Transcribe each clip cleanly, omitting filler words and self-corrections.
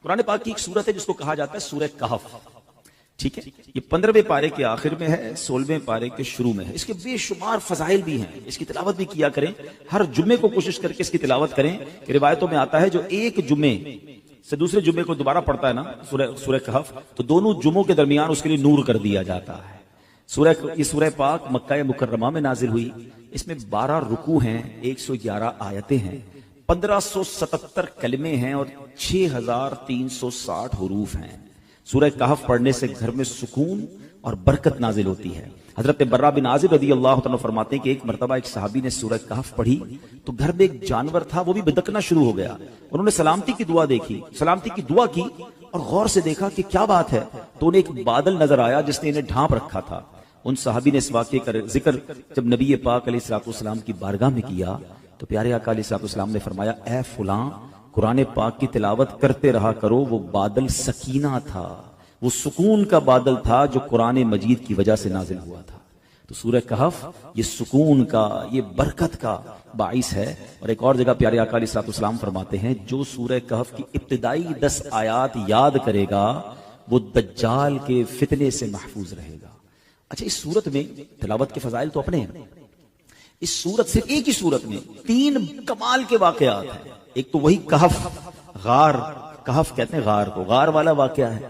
قرآن پاک کی ایک سورت ہے جس کو کہا جاتا ہے سورہ کہف. ٹھیک ہے, یہ 15ویں پارے کے آخر میں ہے, 16ویں پارے کے شروع میں ہے. اس کے بے شمار فضائل بھی ہیں, اس کی تلاوت بھی کیا کریں. ہر جمعے کو کوشش کر کے اس کی تلاوت کریں کہ روایتوں میں آتا ہے جو ایک جمعے سے دوسرے جمعے کو دوبارہ پڑھتا ہے نا سورہ کہف, تو دونوں جمعوں کے درمیان اس کے لیے نور کر دیا جاتا ہے. یہ سورہ پاک مکہ مکرمہ میں نازل ہوئی. اس میں 12 رکوع ہیں, 111 آیتیں ہیں, 1577 کلمے ہیں اور 6360 حروف ہیں. سورہ کہف پڑھنے سے گھر میں سکون اور برکت نازل ہوتی ہے. حضرت برہ بن عازب رضی اللہ تعالیٰ فرماتے ہیں کہ ایک مرتبہ ایک صحابی نے سورہ کہف پڑھی تو گھر میں ایک جانور تھا, وہ بھی بدکنا شروع ہو گیا. انہوں نے سلامتی کی دعا کی اور غور سے دیکھا کہ کیا بات ہے, تو انہیں ایک بادل نظر آیا جس نے انہیں ڈھانپ رکھا تھا. ان صحابی نے اس واقعے کا ذکر جب نبی پاک علیہ الصلوۃ والسلام کی بارگاہ میں کیا تو پیارے آقا علیہ الصلوۃ والسلام نے فرمایا, اے فلاں قرآن پاک کی تلاوت کرتے رہا کرو, وہ بادل سکینہ تھا, وہ سکون کا بادل تھا جو قرآن مجید کی وجہ سے نازل ہوا تھا. تو سورہ کہف یہ سکون کا, یہ برکت کا باعث ہے. اور ایک اور جگہ پیارے آقا علیہ الصلوۃ والسلام فرماتے ہیں جو سورہ کہف کی ابتدائی 10 آیات یاد کرے گا وہ دجال کے فتنے سے محفوظ رہے گا. اچھا, اس صورت میں تلاوت کے فضائل تو اپنے ہیں. اس صورت صرف ایک ہی صورت میں 3 کمال کے واقعات ہیں. ایک تو وہی کہف, غار, کہف کہتے ہیں غار کو, غار والا واقعہ ہے.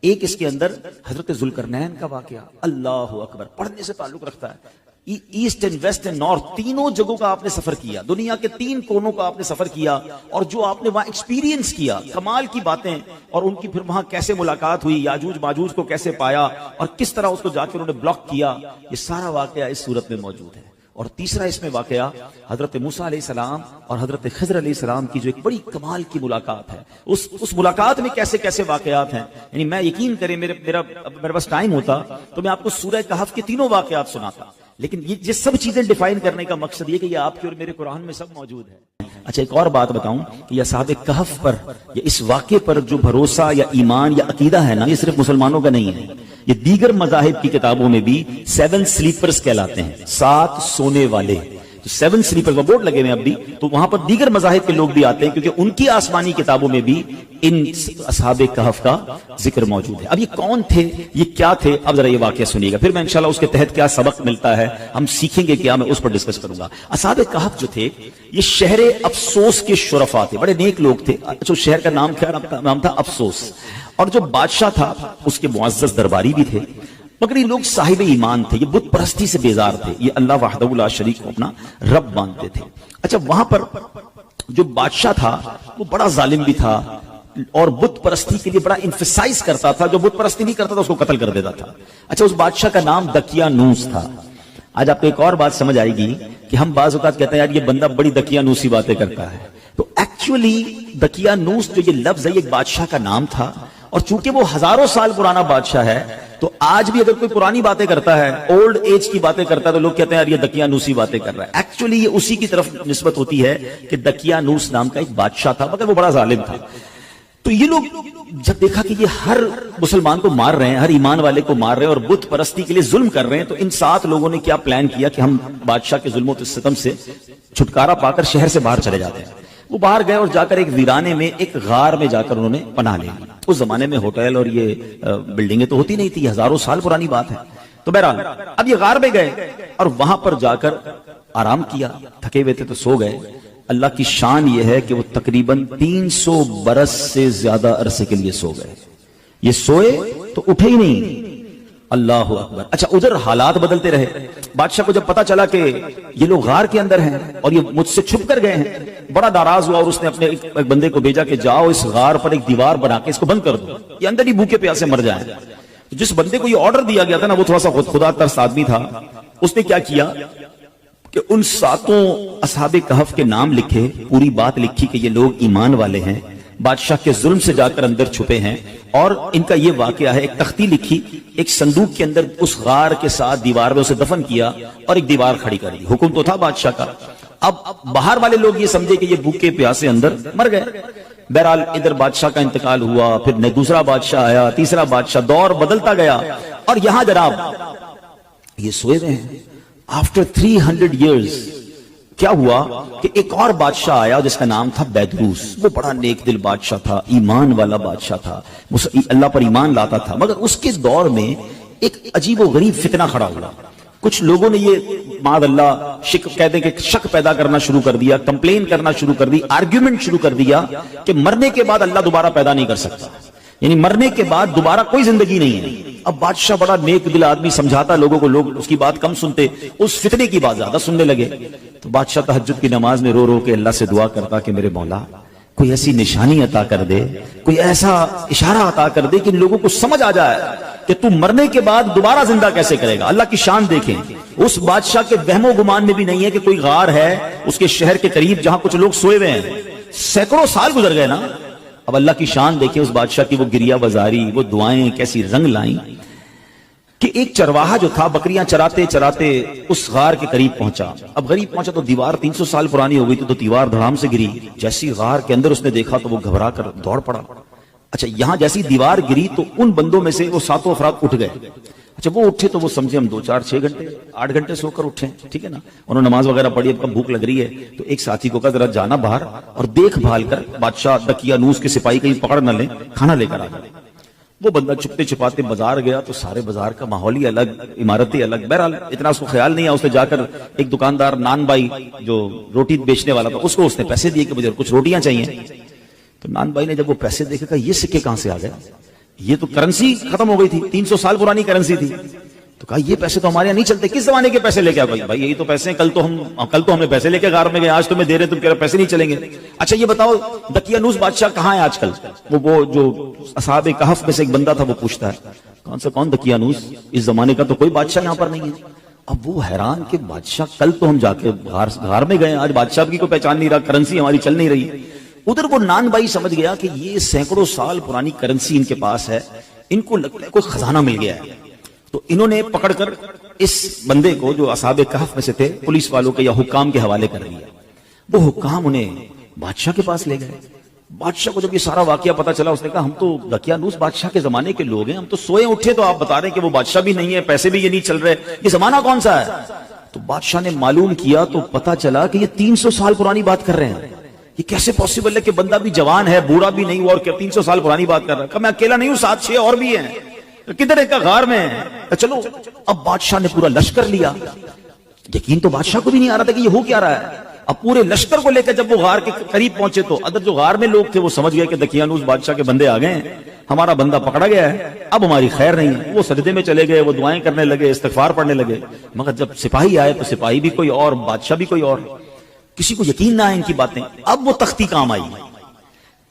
ایک اس کے اندر حضرت ذوالقرنین کا واقعہ, اللہ اکبر, پڑھنے سے تعلق رکھتا ہے. East and west and north تینوں جگہوں کا آپ نے سفر کیا, دنیا کے 3 کونوں کا آپ نے سفر کیا, اور جو آپ نے وہاں ایکسپیرینس کیا, کمال کی باتیں, اور ان کی پھر وہاں کیسے ملاقات ہوئی, یاجوج ماجوج کو کیسے پایا, اور کس طرح اس کو جا کے انہوں نے بلاک کیا, یہ سارا واقعہ اس صورت میں موجود ہے. اور تیسرا اس میں واقعہ حضرت موسیٰ علیہ السلام اور حضرت خضر علیہ السلام کی جو ایک بڑی کمال کی ملاقات ہے, اس ملاقات میں کیسے کیسے واقعات ہیں. یعنی میں یقین کریں میرے پاس ٹائم ہوتا تو میں آپ کو سورہ کہف کے 3 واقعات سناتا, لیکن یہ سب چیزیں ڈیفائن کرنے کا مقصد یہ کہ یہ آپ کے اور میرے قرآن میں سب موجود ہے. اچھا, ایک اور بات بتاؤں کہ یہ اصحاب کہف پر یا اس واقعے پر جو بھروسہ یا ایمان یا عقیدہ ہے نا, یہ صرف مسلمانوں کا نہیں ہے. یہ دیگر مذاہب کی کتابوں میں بھی 7 سلیپرز کہلاتے ہیں, 7 سونے والے. تو 7 سلیپرز وہ بورڈ لگے ہوئے اب بھی, تو وہاں پر دیگر مذاہب کے لوگ بھی آتے ہیں کیونکہ ان کی آسمانی کتابوں میں بھی ان اصحاب کہف کا ذکر موجود ہے. اب یہ کون تھے, یہ کیا تھے, اب ذرا یہ واقعہ سنیے گا, پھر میں انشاءاللہ اس کے تحت کیا سبق ملتا ہے ہم سیکھیں گے کیا, میں اس پر ڈسکس کروں گا. اصحاب کہف جو تھے یہ شہر افسوس کے شرفاء تھے, بڑے نیک لوگ تھے. اچھا, شہر کا نام کیا نام تھا؟ افسوس. اور جو بادشاہ تھا اس کے معزز درباری بھی تھے, مگر یہ لوگ صاحب ایمان تھے, یہ بت پرستی سے بیزار تھے, یہ اللہ وحدہ لا شریک کو اپنا رب مانتے تھے. اچھا, وہاں پر جو بادشاہ تھا وہ بڑا ظالم بھی تھا اور بت پرستی کے لیے بڑا انفسائز کرتا تھا. جو بت پرستی نہیں کرتا تھا اس کو قتل کر دیتا تھا. اچھا, اس بادشاہ کا نام دقیانوس تھا. آج آپ کو ایک اور بات سمجھ آئے گی کہ ہم بعض اوقات کہتے ہیں یار یہ بندہ بڑی دقیانوسی باتیں کرتا ہے, تو ایکچولی دقیانوس جو یہ لفظ ہے یہ ایک بادشاہ کا نام تھا, اور چونکہ وہ ہزاروں سال پرانا بادشاہ ہے تو آج بھی اگر کوئی پرانی باتیں کرتا ہے, اولڈ ایج کی باتیں کرتا ہے, تو لوگ کہتے ہیں یار یہ دقیانوسی باتیں کر رہا ہے. ایکچولی یہ اسی کی طرف نسبت ہوتی ہے کہ دقیانوس نام کا ایک بادشاہ تھا, مگر وہ بڑا ظالم تھا. تو یہ لوگ جب دیکھا کہ یہ ہر مسلمان کو مار رہے ہیں, ہر ایمان والے کو مار رہے ہیں اور بت پرستی کے لیے ظلم کر رہے ہیں, تو ان 7 لوگوں نے کیا پلان کیا کہ ہم بادشاہ کے ظلم و ستم سے چھٹکارا پا کر شہر سے باہر چلے جاتے ہیں. وہ باہر گئے اور جا کر ایک ویرانے میں ایک غار میں جا کر انہوں نے پناہ لے لی. اس زمانے میں ہوٹل اور یہ بلڈنگیں تو ہوتی نہیں تھی, ہزاروں سال پرانی بات ہے. تو بہرحال اب یہ غار میں گئے اور وہاں پر جا کر آرام کیا, تھکے ہوئے تھے تو سو گئے. اللہ کی شان یہ ہے کہ وہ تقریباً 300 برس سے زیادہ عرصے کے لیے سو گئے. یہ سوئے تو اٹھے ہی نہیں. اللہ اکبر. اچھا, ادھر حالات بدلتے رہے. بادشاہ کو جب پتا چلا کہ یہ لوگ غار کے اندر ہیں اور یہ مجھ سے چھپ کر گئے ہیں, بڑا ناراض ہوا اور اس نے اپنے ایک بندے کو بھیجا کہ جاؤ اس غار پر ایک دیوار بنا کے اس کو بند کر دو, یہ اندر ہی بھوکے پیاسے مر جائیں. جس بندے کو یہ آرڈر دیا گیا تھا نا وہ تھوڑا سا خدا ترس آدمی تھا. اس نے کیا کیا کہ ان 7 اصحاب کہف کے نام لکھے, پوری بات لکھی کہ یہ لوگ ایمان والے ہیں, بادشاہ کے ظلم سے جا کر اندر چھپے ہیں, اور ان کا یہ واقعہ ہے. ایک تختی لکھی, ایک صندوق کے اندر اس غار کے ساتھ دیوار میں اسے دفن کیا اور ایک دیوار کھڑی کر دی. حکم تو تھا بادشاہ کا. اب باہر والے لوگ یہ سمجھے کہ یہ بھوکے پیاسے اندر مر گئے. بہرحال ادھر بادشاہ کا انتقال ہوا, پھر دوسرا بادشاہ آیا, تیسرا بادشاہ, دور بدلتا گیا. اور یہاں جناب یہ سوئے ہوئے ہیں. آفٹر 300 years کیا ہوا کہ ایک اور بادشاہ آیا جس کا نام تھا بیدروس. وہ بڑا نیک دل بادشاہ تھا, ایمان والا بادشاہ تھا, اللہ پر ایمان لاتا تھا. مگر اس کے دور میں ایک عجیب و غریب فتنہ کھڑا ہوا. کچھ لوگوں نے یہ معاذ اللہ کہتے ہیں کہ شک پیدا کرنا شروع کر دیا, کمپلین کرنا شروع کر دی, آرگیومنٹ شروع کر دیا کہ مرنے کے بعد اللہ دوبارہ پیدا نہیں کر سکتا, یعنی مرنے کے بعد دوبارہ کوئی زندگی نہیں ہے. اب بادشاہ بڑا نیک دل آدمی, سمجھاتا لوگوں کو, لوگ اس کی بات کم سنتے, اس فتنے کی بات زیادہ سننے لگے. تو بادشاہ تہجد کی نماز میں رو رو کے اللہ سے دعا کرتا کہ میرے مولا کوئی ایسی نشانی عطا کر دے, کوئی ایسا اشارہ عطا کر دے کہ ان لوگوں کو سمجھ آ جائے کہ تو مرنے کے بعد دوبارہ زندہ کیسے کرے گا. اللہ کی شان دیکھیں, اس بادشاہ کے وہم و گمان میں بھی نہیں ہے کہ کوئی غار ہے اس کے شہر کے قریب جہاں کچھ لوگ سوئے ہوئے ہیں. سینکڑوں سال گزر گئے نا. اب اللہ کی شان دیکھیں, اس بادشاہ کی وہ گریہ بازاری, وہ دعائیں کیسی رنگ لائیں کہ ایک چرواہا جو تھا بکریاں چراتے چراتے اس غار کے قریب پہنچا. اب قریب پہنچا تو دیوار 300 سال پرانی ہو گئی تھی, تو دیوار دھڑام سے گری. جیسی غار کے اندر اس نے دیکھا تو وہ گھبرا کر دوڑ پڑا. اچھا, یہاں جیسی دیوار گری تو ان بندوں میں سے وہ 7 افراد اٹھ گئے. اچھا, وہ اٹھے تو وہ سمجھے ہم 2 4 6 گھنٹے 8 گھنٹے سو کر اٹھے, ٹھیک ہے نا. انہوں نے نماز وغیرہ پڑھی, اب کم بھوک لگ رہی ہے. تو ایک ساتھی کو کہا ذرا جانا باہر اور دیکھ بھال کر بادشاہ دقیانوس کے سپاہی کہیں پکڑ نہ لیں, کھانا لے کر آ جائے. وہ بندہ چھپتے چھپاتے بازار گیا تو سارے بازار کا ماحول ہی الگ, عمارتیں الگ. بہرحال اتنا اس کو خیال نہیں آیا. اس نے جا کر ایک دکاندار نان بھائی جو روٹی بیچنے والا تھا, اس نے پیسے دیے کہ مجھے کچھ روٹیاں چاہیے. تو نان بھائی نے جب وہ پیسے دیکھے کہا یہ سکے کہاں سے آ گیا, یہ تو کرنسی ختم ہو گئی تھی, 300 سال پرانی کرنسی تھی. تو کہا یہ پیسے تو ہمارے یہاں نہیں چلتے, کس زمانے کے پیسے لے کے آئے؟ بھائی یہی تو پیسے ہیں, کل تو ہم نے پیسے لے کے غار میں گئے, آج تمہیں دے رہے, تم کہہ رہے پیسے نہیں چلیں گے. اچھا یہ بتاؤ دقیانوس بادشاہ کہاں ہے آج کل؟ وہ جو اصحاب کہف میں سے ایک بندہ تھا وہ پوچھتا ہے کون دقیانوس, اس زمانے کا تو کوئی بادشاہ یہاں پر نہیں ہے. اب وہ حیران کہ بادشاہ کل تو ہم جا کے غار میں گئے, آج بادشاہ کی کوئی پہچان نہیں رہا, کرنسی ہماری چل نہیں رہی. ادھر وہ نان بھائی سمجھ گیا کہ یہ سینکڑوں سال پرانی کرنسی ان کے پاس ہے, ان کو لگتا ہے کوئی خزانہ مل گیا ہے. تو انہوں نے پکڑ کر اس بندے کو جو اصحاب کہف میں سے تھے پولیس والوں کے یا حکام کے حوالے کر دیا. وہ حکام انہیں بادشاہ کے پاس لے گئے. بادشاہ کو جب یہ سارا واقعہ پتا چلا, اس نے کہا ہم تو دقیانوس بادشاہ کے زمانے کے لوگ ہیں, ہم تو سوئے اٹھے تو آپ بتا رہے ہیں کہ وہ بادشاہ بھی نہیں ہے, پیسے بھی یہ نہیں چل رہے, یہ زمانہ کون سا ہے؟ تو بادشاہ نے معلوم کیا تو پتا چلا کہ یہ 300 سال پرانی بات کر رہے ہیں. یہ کیسے پوسیبل ہے کہ بندہ بھی جوان ہے, بوڑھا بھی نہیں ہوا, اور 300 سال پرانی بات کر رہا ہے. کہ میں اکیلا نہیں ہوں, 7 6 اور بھی ہیں. کدھر ایک غار میں ہے. چلو اب بادشاہ نے پورا لشکر لیا. یقین تو بادشاہ کو بھی نہیں آ رہا تھا کہ یہ ہو کیا رہا ہے. اب پورے لشکر کو لے کر جب وہ غار کے قریب پہنچے تو ادھر جو غار میں لوگ تھے وہ سمجھ گئے کہ دقیانوس بادشاہ کے بندے آ گئے ہیں, ہمارا بندہ پکڑا گیا ہے, اب ہماری خیر نہیں ہے. وہ سجدے میں چلے گئے, وہ دعائیں کرنے لگے, استغفار پڑھنے لگے. مگر جب سپاہی آئے تو سپاہی بھی کوئی اور, بادشاہ بھی کوئی اور. کسی کو یقین نہ آئے ان کی باتیں. اب وہ تختی کام آئی.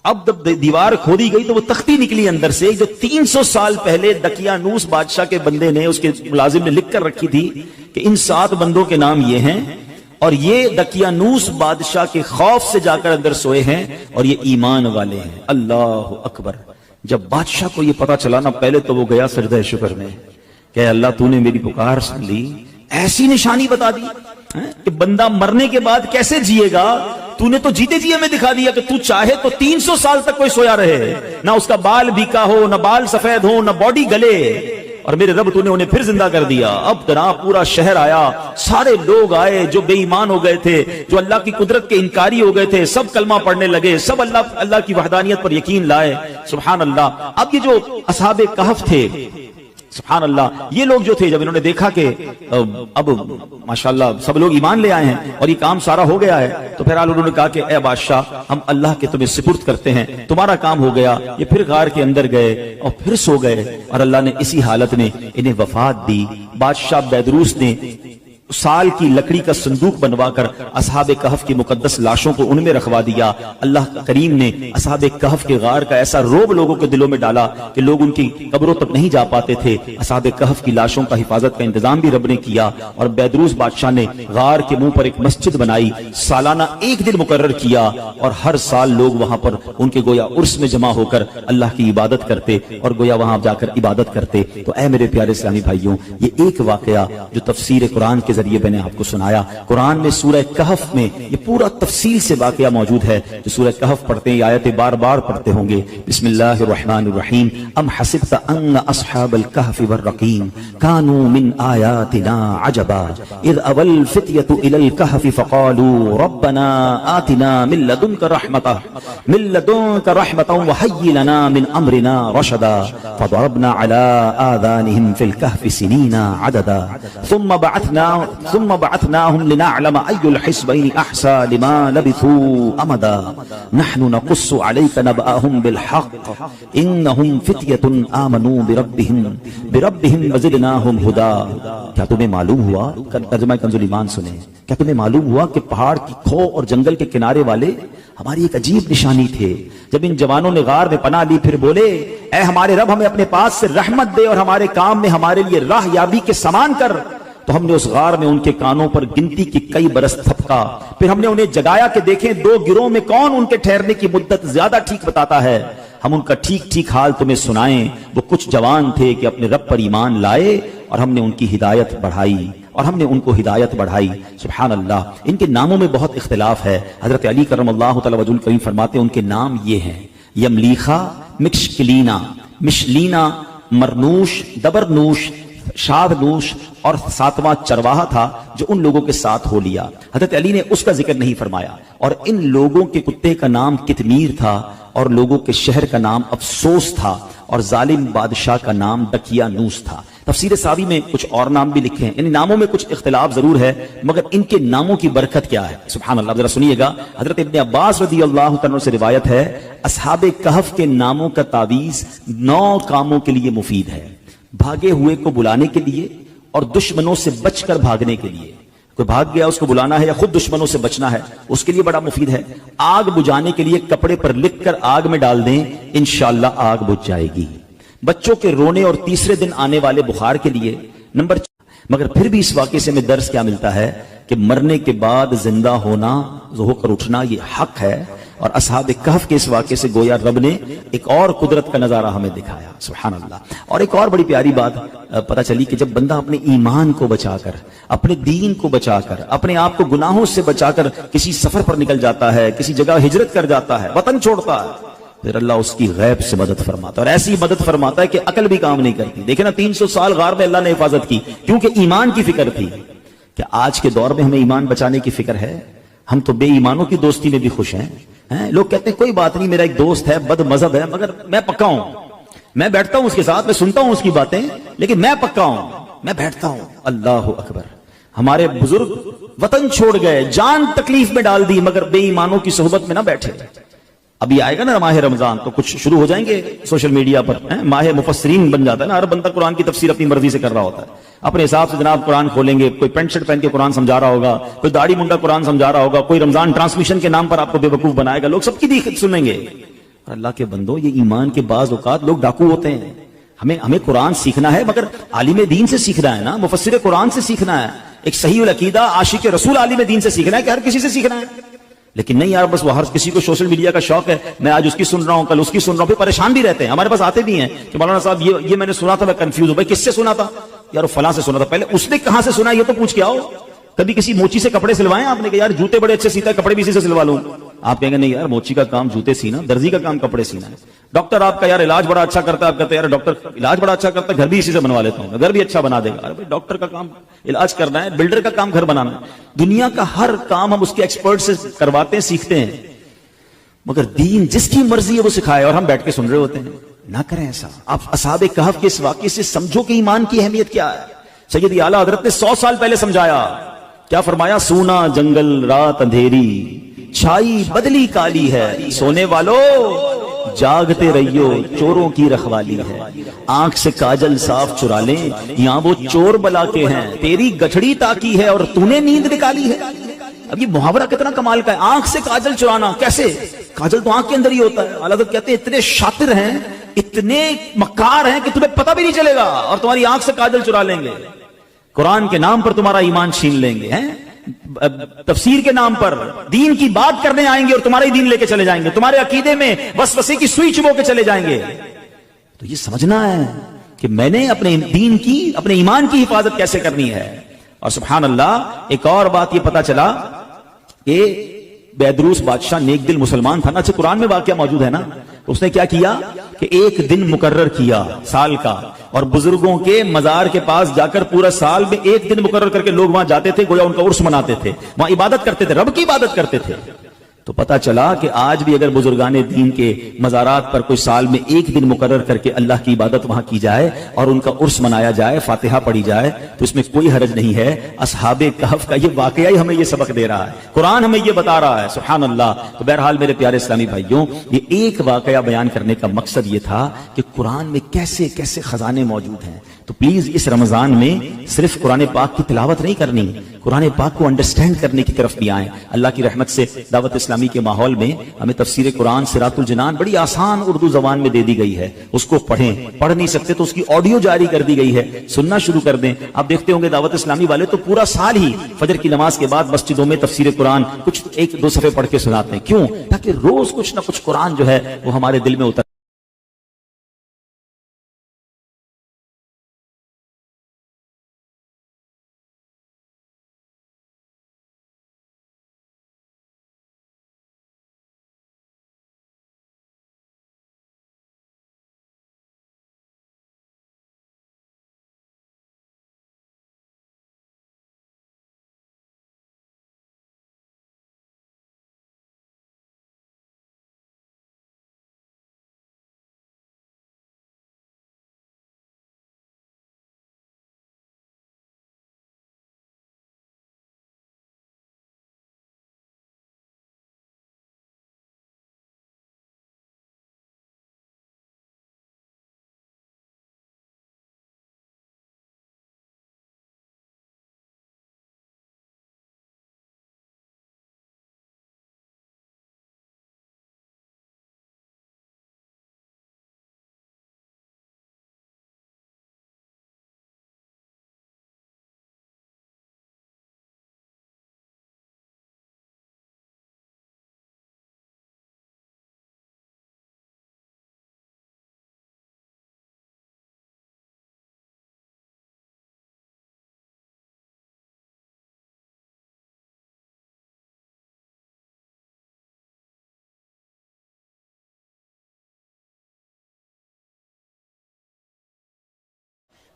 اب جب دیوار کھودی گئی تو وہ تختی نکلی اندر سے, جو 300 سال پہلے دقیانوس بادشاہ کے بندے نے, اس کے ملازم نے لکھ کر رکھی تھی کہ ان 7 بندوں کے نام یہ ہیں, اور یہ دقیانوس بادشاہ کے خوف سے جا کر اندر سوئے ہیں, اور یہ ایمان والے ہیں. اللہ اکبر. جب بادشاہ کو یہ پتا چلا نا, پہلے تو وہ گیا سجدہ شکر میں کہ اللہ تو نے میری پکار سن لی, ایسی نشانی بتا دی کہ بندہ مرنے کے بعد کیسے جیے گا. تو نے تو جیتے جی ہمیں دکھا دیا کہ تو چاہے تو 300 سال تک کوئی سویا رہے, نہ اس کا بال بیکا ہو, نہ بال سفید ہو, نہ باڈی گلے, اور میرے رب تو نے انہیں پھر زندہ کر دیا. اب جناب پورا شہر آیا, سارے لوگ آئے جو بے ایمان ہو گئے تھے, جو اللہ کی قدرت کے انکاری ہو گئے تھے, سب کلمہ پڑھنے لگے, سب اللہ کی وحدانیت پر یقین لائے. سبحان اللہ. اب یہ جو اصحاب کہف تھے, سبحان اللہ, یہ لوگ جو تھے جب انہوں نے دیکھا کہ اب ماشاءاللہ سب لوگ ایمان لے آئے ہیں اور یہ کام سارا ہو گیا ہے, تو پھر انہوں نے کہا کہ اے بادشاہ ہم اللہ کے تمہیں سپرد کرتے ہیں, تمہارا کام ہو گیا. یہ پھر غار کے اندر گئے اور پھر سو گئے, اور اللہ نے اسی حالت میں انہیں وفات دی. بادشاہ بیدروس نے سال کی لکڑی کا صندوق بنوا کر اصحاب کہف کی مقدس لاشوں کو ان میں رکھوا دیا. اللہ کریم نے اصحاب کہف کے غار کا ایسا روب لوگوں کے دلوں میں ڈالا کہ لوگ ان کی قبروں تک نہیں جا پاتے تھے. اصحاب کہف کی لاشوں کا حفاظت کا انتظام بھی رب نے کیا, اور بیدروس بادشاہ نے غار کے منہ پر ایک مسجد بنائی, سالانہ ایک دن مقرر کیا, اور ہر سال لوگ وہاں پر ان کے گویا عرس میں جمع ہو کر اللہ کی عبادت کرتے, اور گویا وہاں جا کر عبادت کرتے. تو اے میرے پیارے اسلامی بھائیوں, یہ ایک واقعہ جو تفسیر قرآن کے ذریعے میں نے آپ کو سنایا. قرآن میں سورہ کہف میں یہ پورا تفصیل سے واقعہ موجود ہے. جو سورہ کہف پڑھتے ہیں یہ آیتیں بار بار پڑھتے ہوں گے. بسم اللہ الرحمن الرحیم. ام حسبت ان اصحاب الكهف والرقیم كانوا من آیاتنا عجبا اذ اول الفتية الى الكهف فقالوا ربنا آتنا من لدنك رحمة وهيئ لنا من امرنا رشدا فضربنا على آذانهم في الكهف سنين عددا ثم بعثناهم لنعلم أي الحزبين أحصى لما لبثوا أمدا نحن نقص عليك نبأهم بالحق إنهم فتية آمنوا بربهم وزدناهم هدى. کیا تمہیں معلوم ہوا، ترجمہ کنز الایمان سنیں، کیا تمہیں معلوم ہوا کہ پہاڑ کی کھو اور جنگل کے کنارے والے ہماری ایک عجیب نشانی تھے. جب ان جوانوں نے غار میں پناہ لی پھر بولے اے ہمارے رب ہمیں اپنے پاس سے رحمت دے اور ہمارے کام میں ہمارے لیے راہ یابی کے سامان کر، تو ہم نے اس غار میں ان کے کانوں پر گنتی کی کئی برس تھپکا. پھر ہم نے انہیں جگایا کہ دیکھیں دو گروہ میں کون ان کے ٹھہرنے کی مدت زیادہ ٹھیک بتاتا ہے. ہم ان کا ٹھیک ٹھیک حال تمہیں سنائیں. وہ کچھ جوان تھے کہ اپنے رب پر ایمان لائے اور ہم نے ان کی ہدایت بڑھائی. سبحان اللہ. ان کے ناموں میں بہت اختلاف ہے. حضرت علی کرم اللہ تعالی وجہ الکریم فرماتے ہیں ان کے نام یہ ہیں: یملیخا، مکشکلینا، مشلینا، مرنوش، دبرنوش، شادنوش، اور ساتواں چرواہا تھا جو ان لوگوں کے ساتھ ہو لیا. حضرت علی نے اس کا ذکر نہیں فرمایا. اور ان لوگوں کے کتے کا نام کتمیر تھا اور لوگوں کے شہر کا نام افسوس تھا اور ظالم بادشاہ کا نام دکیانوس تھا. تفسیر ساوی میں کچھ اور نام بھی لکھے ہیں. ان ناموں میں کچھ اختلاف ضرور ہے مگر ان کے ناموں کی برکت کیا ہے. سبحان اللہ. ذرا سنیے گا. حضرت ابن عباس رضی اللہ عنہ سے روایت ہے اصحاب کہف کے ناموں کا تعویذ 9 کاموں کے لیے مفید ہے. بھاگے ہوئے کو بلانے کے لیے اور دشمنوں سے بچ کر بھاگنے کے لیے. کوئی بھاگ گیا اس کو بلانا ہے یا خود دشمنوں سے بچنا ہے اس کے لیے بڑا مفید ہے. آگ بجھانے کے لیے کپڑے پر لکھ کر آگ میں ڈال دیں انشاءاللہ آگ بجھ جائے گی. بچوں کے رونے اور تیسرے دن آنے والے بخار کے لیے. مگر پھر بھی اس واقعے سے ہمیں درس کیا ملتا ہے کہ مرنے کے بعد زندہ ہونا، ہو کر اٹھنا یہ حق ہے. اور اصحاب کہف کے اس واقعے سے گویا رب نے ایک اور قدرت کا نظارہ ہمیں دکھایا. سبحان اللہ. اور ایک اور بڑی پیاری بات پتہ چلی کہ جب بندہ اپنے ایمان کو بچا کر، اپنے دین کو بچا کر، اپنے آپ کو گناہوں سے بچا کر کسی سفر پر نکل جاتا ہے، کسی جگہ ہجرت کر جاتا ہے، وطن چھوڑتا ہے، پھر اللہ اس کی غیب سے مدد فرماتا ہے. اور ایسی مدد فرماتا ہے کہ عقل بھی کام نہیں کرتی. دیکھیں نا 300 سال غار میں اللہ نے حفاظت کی کیونکہ ایمان کی فکر تھی. کہ آج کے دور میں ہمیں ایمان بچانے کی فکر ہے؟ ہم تو بے ایمانوں کی دوستی میں بھی خوش ہیں. لوگ کہتے ہیں کوئی بات نہیں، میرا ایک دوست ہے بد مذہب ہے مگر میں پکا ہوں، میں بیٹھتا ہوں اس کے ساتھ، میں سنتا ہوں اس کی باتیں، لیکن میں پکا ہوں، میں بیٹھتا ہوں. اللہ اکبر. ہمارے بزرگ وطن چھوڑ گئے، جان تکلیف میں ڈال دی مگر بے ایمانوں کی صحبت میں نہ بیٹھے. ابھی آئے گا نا ماہ رمضان تو کچھ شروع ہو جائیں گے سوشل میڈیا پر. ماہ مفسرین بن جاتا ہے نا، ہر بندہ قرآن کی تفسیر اپنی مرضی سے کر رہا ہوتا ہے، اپنے حساب سے جناب قرآن کھولیں گے. کوئی پینٹ شرٹ پہن کے قرآن سمجھا رہا ہوگا، کوئی داڑھی منڈا قرآن سمجھا رہا ہوگا، کوئی رمضان ٹرانسمیشن کے نام پر آپ کو بے وقوف بنائے گا. لوگ سب کی سنیں گے. اور اللہ کے بندو، یہ ایمان کے بعض اوقات لوگ ڈاکو ہوتے ہیں. ہمیں قرآن سیکھنا ہے مگر عالم دین سے سیکھنا ہے نا، مفسر قرآن سے سیکھنا ہے. ایک صحیح العقیدہ عاشق رسول عالم دین سے سیکھنا ہے کہ ہر کسی سے سیکھنا ہے. لیکن نہیں یار، بس وہ ہر کسی کو سوشل میڈیا کا شوق ہے، میں آج اس کی سن رہا ہوں کل اس کی سن رہا ہوں، پھر پریشان بھی رہتے ہیں. ہمارے پاس آتے بھی ہیں کہ مولانا صاحب یہ میں نے سنا تھا، میں کنفیوز ہوں. بھائی کس سے سنا تھا؟ یار فلاں سے سنا تھا. پہلے اس نے کہاں سے سنا یہ تو پوچھ کے آؤ. کبھی کسی موچی سے کپڑے سلوائے آپ نے کہ یار جوتے بڑے اچھے سیتا ہے، کپڑے بھی اسی سے سلوا لوں؟ آپ کہیں گے نہیں یار، موچی کا کام جوتے سینا، درزی کا کام کپڑے سینا ہے. ڈاکٹر آپ کا یار علاج بڑا اچھا کرتا ہے، آپ کہتے ہیں یار ڈاکٹر علاج بڑا اچھا کرتا ہے، گھر بھی اسی سے بنوا لیتا ہوں، گھر بھی اچھا بنا دے گا. ارے بھائی ڈاکٹر کا کام علاج کرنا ہے، بلڈر کا کام گھر بنانا ہے. دنیا کا ہر کام ہم اس کے ایکسپرٹ سے کرواتے ہیں، سیکھتے ہیں، مگر دین جس کی مرضی ہے وہ سکھائے اور ہم بیٹھ کے سن رہے ہوتے ہیں. نہ کریں ایسا. آپ اصحاب کہف کے اس واقعے سے سمجھو کہ ایمان کی اہمیت کیا ہے. سیدی اعلیٰ حضرت نے 100 سال پہلے سمجھایا. کیا فرمایا؟ سونا جنگل رات اندھیری، چھائی بدلی کالی ہے، سونے والو جاگتے رہیو، چوروں کی رکھوالی ہے. آنکھ سے کاجل صاف چرا لیں، یہاں وہ چور بلا کے ہیں، تیری گٹھڑی تاکی ہے اور تو نے نیند نکالی ہے. اب یہ محاورہ کتنا کمال کا ہے. آنکھ سے کاجل چرانا کیسے؟ کاجل تو آنکھ کے اندر ہی ہوتا ہے. اعلیٰ حضرت کہتے ہیں اتنے شاطر ہیں، اتنے مکار ہیں کہ تمہیں پتہ بھی نہیں چلے گا اور تمہاری آنکھ سے کاجل چرا لیں گے. قرآن کے نام پر تمہارا ایمان چھین لیں گے، تفسیر کے نام پر دین کی بات کرنے آئیں گے اور تمہارا ہی دین لے کے چلے جائیں گے، تمہارے عقیدے میں وسوسے کی سوئی چبو کے چلے جائیں گے. تو یہ سمجھنا ہے کہ میں نے اپنے دین کی، اپنے ایمان کی حفاظت کیسے کرنی ہے. اور سبحان اللہ ایک اور بات یہ پتا چلا کہ بیدروس بادشاہ نیک دل مسلمان تھا نا. اچھا قرآن میں واقعہ موجود ہے نا. اس نے کیا کیا کہ ایک دن مقرر کیا سال کا, اور بزرگوں کے مزار کے پاس جا کر پورا سال میں ایک دن مقرر کر کے لوگ وہاں جاتے تھے, گویا ان کا عرس مناتے تھے, وہاں عبادت کرتے تھے, رب کی عبادت کرتے تھے. تو پتا چلا کہ آج بھی اگر بزرگان دین کے مزارات پر کوئی سال میں ایک دن مقرر کر کے اللہ کی عبادت وہاں کی جائے اور ان کا عرس منایا جائے, فاتحہ پڑھی جائے, تو اس میں کوئی حرج نہیں ہے. اصحاب کہف کا یہ واقعہ ہی ہمیں یہ سبق دے رہا ہے, قرآن ہمیں یہ بتا رہا ہے. سبحان اللہ. تو بہرحال میرے پیارے اسلامی بھائیوں, یہ ایک واقعہ بیان کرنے کا مقصد یہ تھا کہ قرآن میں کیسے کیسے خزانے موجود ہیں. تو پلیز اس رمضان میں صرف قرآن پاک کی تلاوت نہیں کرنی, قرآن پاک کو انڈرسٹینڈ کرنے کی طرف بھی آئیں. اللہ کی رحمت سے دعوت اسلامی کے ماحول میں ہمیں تفسیر قرآن صراط الجنان بڑی آسان اردو زبان میں دے دی گئی ہے. اس کو پڑھیں, پڑھ نہیں سکتے تو اس کی آڈیو جاری کر دی گئی ہے, سننا شروع کر دیں. آپ دیکھتے ہوں گے دعوت اسلامی والے تو پورا سال ہی فجر کی نماز کے بعد مسجدوں میں تفسیر قرآن کچھ ایک دو صفحے پڑھ کے سناتے ہیں. کیوں؟ تاکہ روز کچھ نہ کچھ قرآن جو ہے وہ ہمارے دل میں اتر.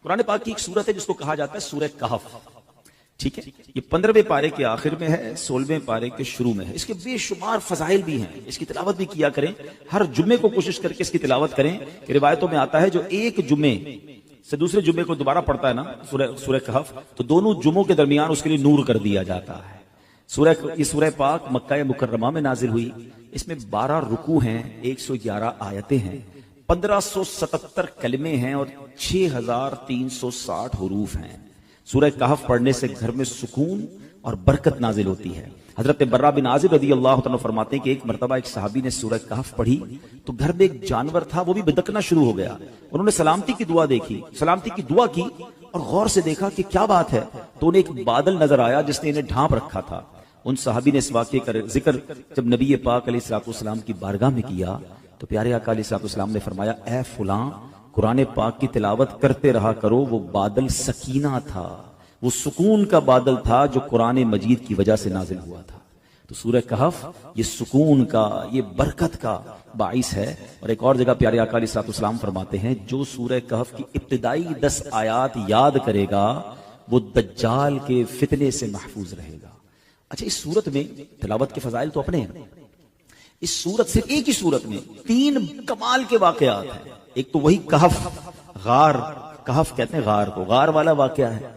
قرآن پاک کی ایک سورت ہے جس کو کہا جاتا ہے سورہ کہف. ٹھیک ہے, یہ 15ویں پارے کے آخر میں ہے, 16ویں پارے کے شروع میں ہے. اس کے بے شمار فضائل بھی ہیں, اس کی تلاوت بھی کیا کریں. ہر جمعے کو کوشش کر کے اس کی تلاوت کریں. کہ روایتوں میں آتا ہے جو ایک جمعے سے دوسرے جمعے کو دوبارہ پڑھتا ہے نا سورہ کہف, تو دونوں جمعوں کے درمیان اس کے لیے نور کر دیا جاتا ہے. یہ سورہ پاک مکہ مکرمہ میں نازل ہوئی. اس میں 12 رکوع ہیں, 111 آیتیں ہیں, 1577 کلمے ہیں اور 6360 حروف ہیں. سورہ کہف پڑھنے سے گھر میں سکون اور برکت نازل ہوتی ہے. حضرت برا بن عازب رضی اللہ عنہ فرماتے ہیں کہ ایک مرتبہ ایک صحابی نے سورہ کہف پڑھی تو گھر میں ایک جانور تھا, وہ بھی بدکنا شروع ہو گیا. انہوں نے سلامتی کی دعا دیکھی, سلامتی کی دعا کی اور غور سے دیکھا کہ کیا بات ہے, تو انہیں ایک بادل نظر آیا جس نے انہیں ڈھانپ رکھا تھا. ان صحابی نے اس واقعے کا ذکر جب نبی پاک علیہ الصلوۃ والسلام کی بارگاہ میں کیا تو پیارے آقا علیہ الصلوۃ والسلام نے فرمایا, اے فلاں قرآن پاک کی تلاوت کرتے رہا کرو, وہ بادل سکینہ تھا, وہ سکون کا بادل تھا جو قرآن مجید کی وجہ سے نازل ہوا تھا. تو سورہ کہف یہ سکون کا, یہ برکت کا باعث ہے. اور ایک اور جگہ پیارے آقا علیہ الصلوۃ والسلام فرماتے ہیں, جو سورہ کہف کی ابتدائی 10 آیات یاد کرے گا وہ دجال کے فتنے سے محفوظ رہے گا. اچھا, اس سورت میں تلاوت کے فضائل تو اپنے ہیں. اس سورت سے ایک ہی سورت میں 3 کمال کے واقعات ہیں. ایک تو وہی کہف, غار, کہف کہتے ہیں غار کو, غار والا واقعہ ہے.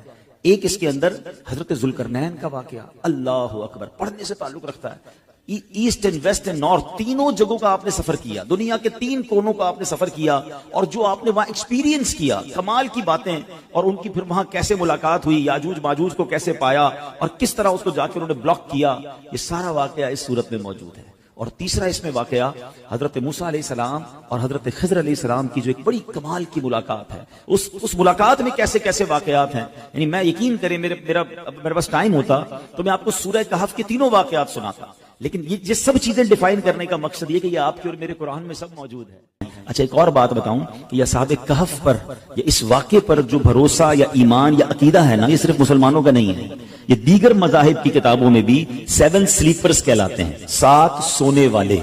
ایک اس کے اندر حضرت ذوالقرنین کا واقعہ, اللہ اکبر, پڑھنے سے تعلق رکھتا ہے. East and west and north تینوں جگہوں کا آپ نے سفر کیا, دنیا کے 3 کونوں کا آپ نے سفر کیا, اور جو آپ نے وہاں ایکسپیرینس کیا, کمال کی باتیں, اور ان کی پھر وہاں کیسے ملاقات ہوئی, یاجوج ماجوج کو کیسے پایا اور کس طرح اس کو جا کے انہوں نے بلاک کیا, یہ سارا واقعہ اس صورت میں موجود ہے. اور تیسرا اس میں واقعہ حضرت موسیٰ علیہ السلام اور حضرت خضر علیہ السلام کی جو ایک بڑی کمال کی ملاقات ہے, اس ملاقات میں کیسے کیسے واقعات ہیں. یعنی میں یقین کریں میرے پاس ٹائم ہوتا تو میں آپ کو سورہ کہف کے 3 واقعات سناتا, لیکن یہ سب چیزیں ڈیفائن کرنے کا مقصد یہ کہ یہ آپ کے اور میرے قرآن میں سب موجود ہے. اچھا ایک اور بات بتاؤں کہ یہ اصحاب کہف پر یا اس واقعے پر جو بھروسہ یا ایمان یا عقیدہ ہے نا، یہ صرف مسلمانوں کا نہیں ہے، یہ دیگر مذاہب کی کتابوں میں بھی 7 سلیپرز کہلاتے ہیں، 7 سونے والے.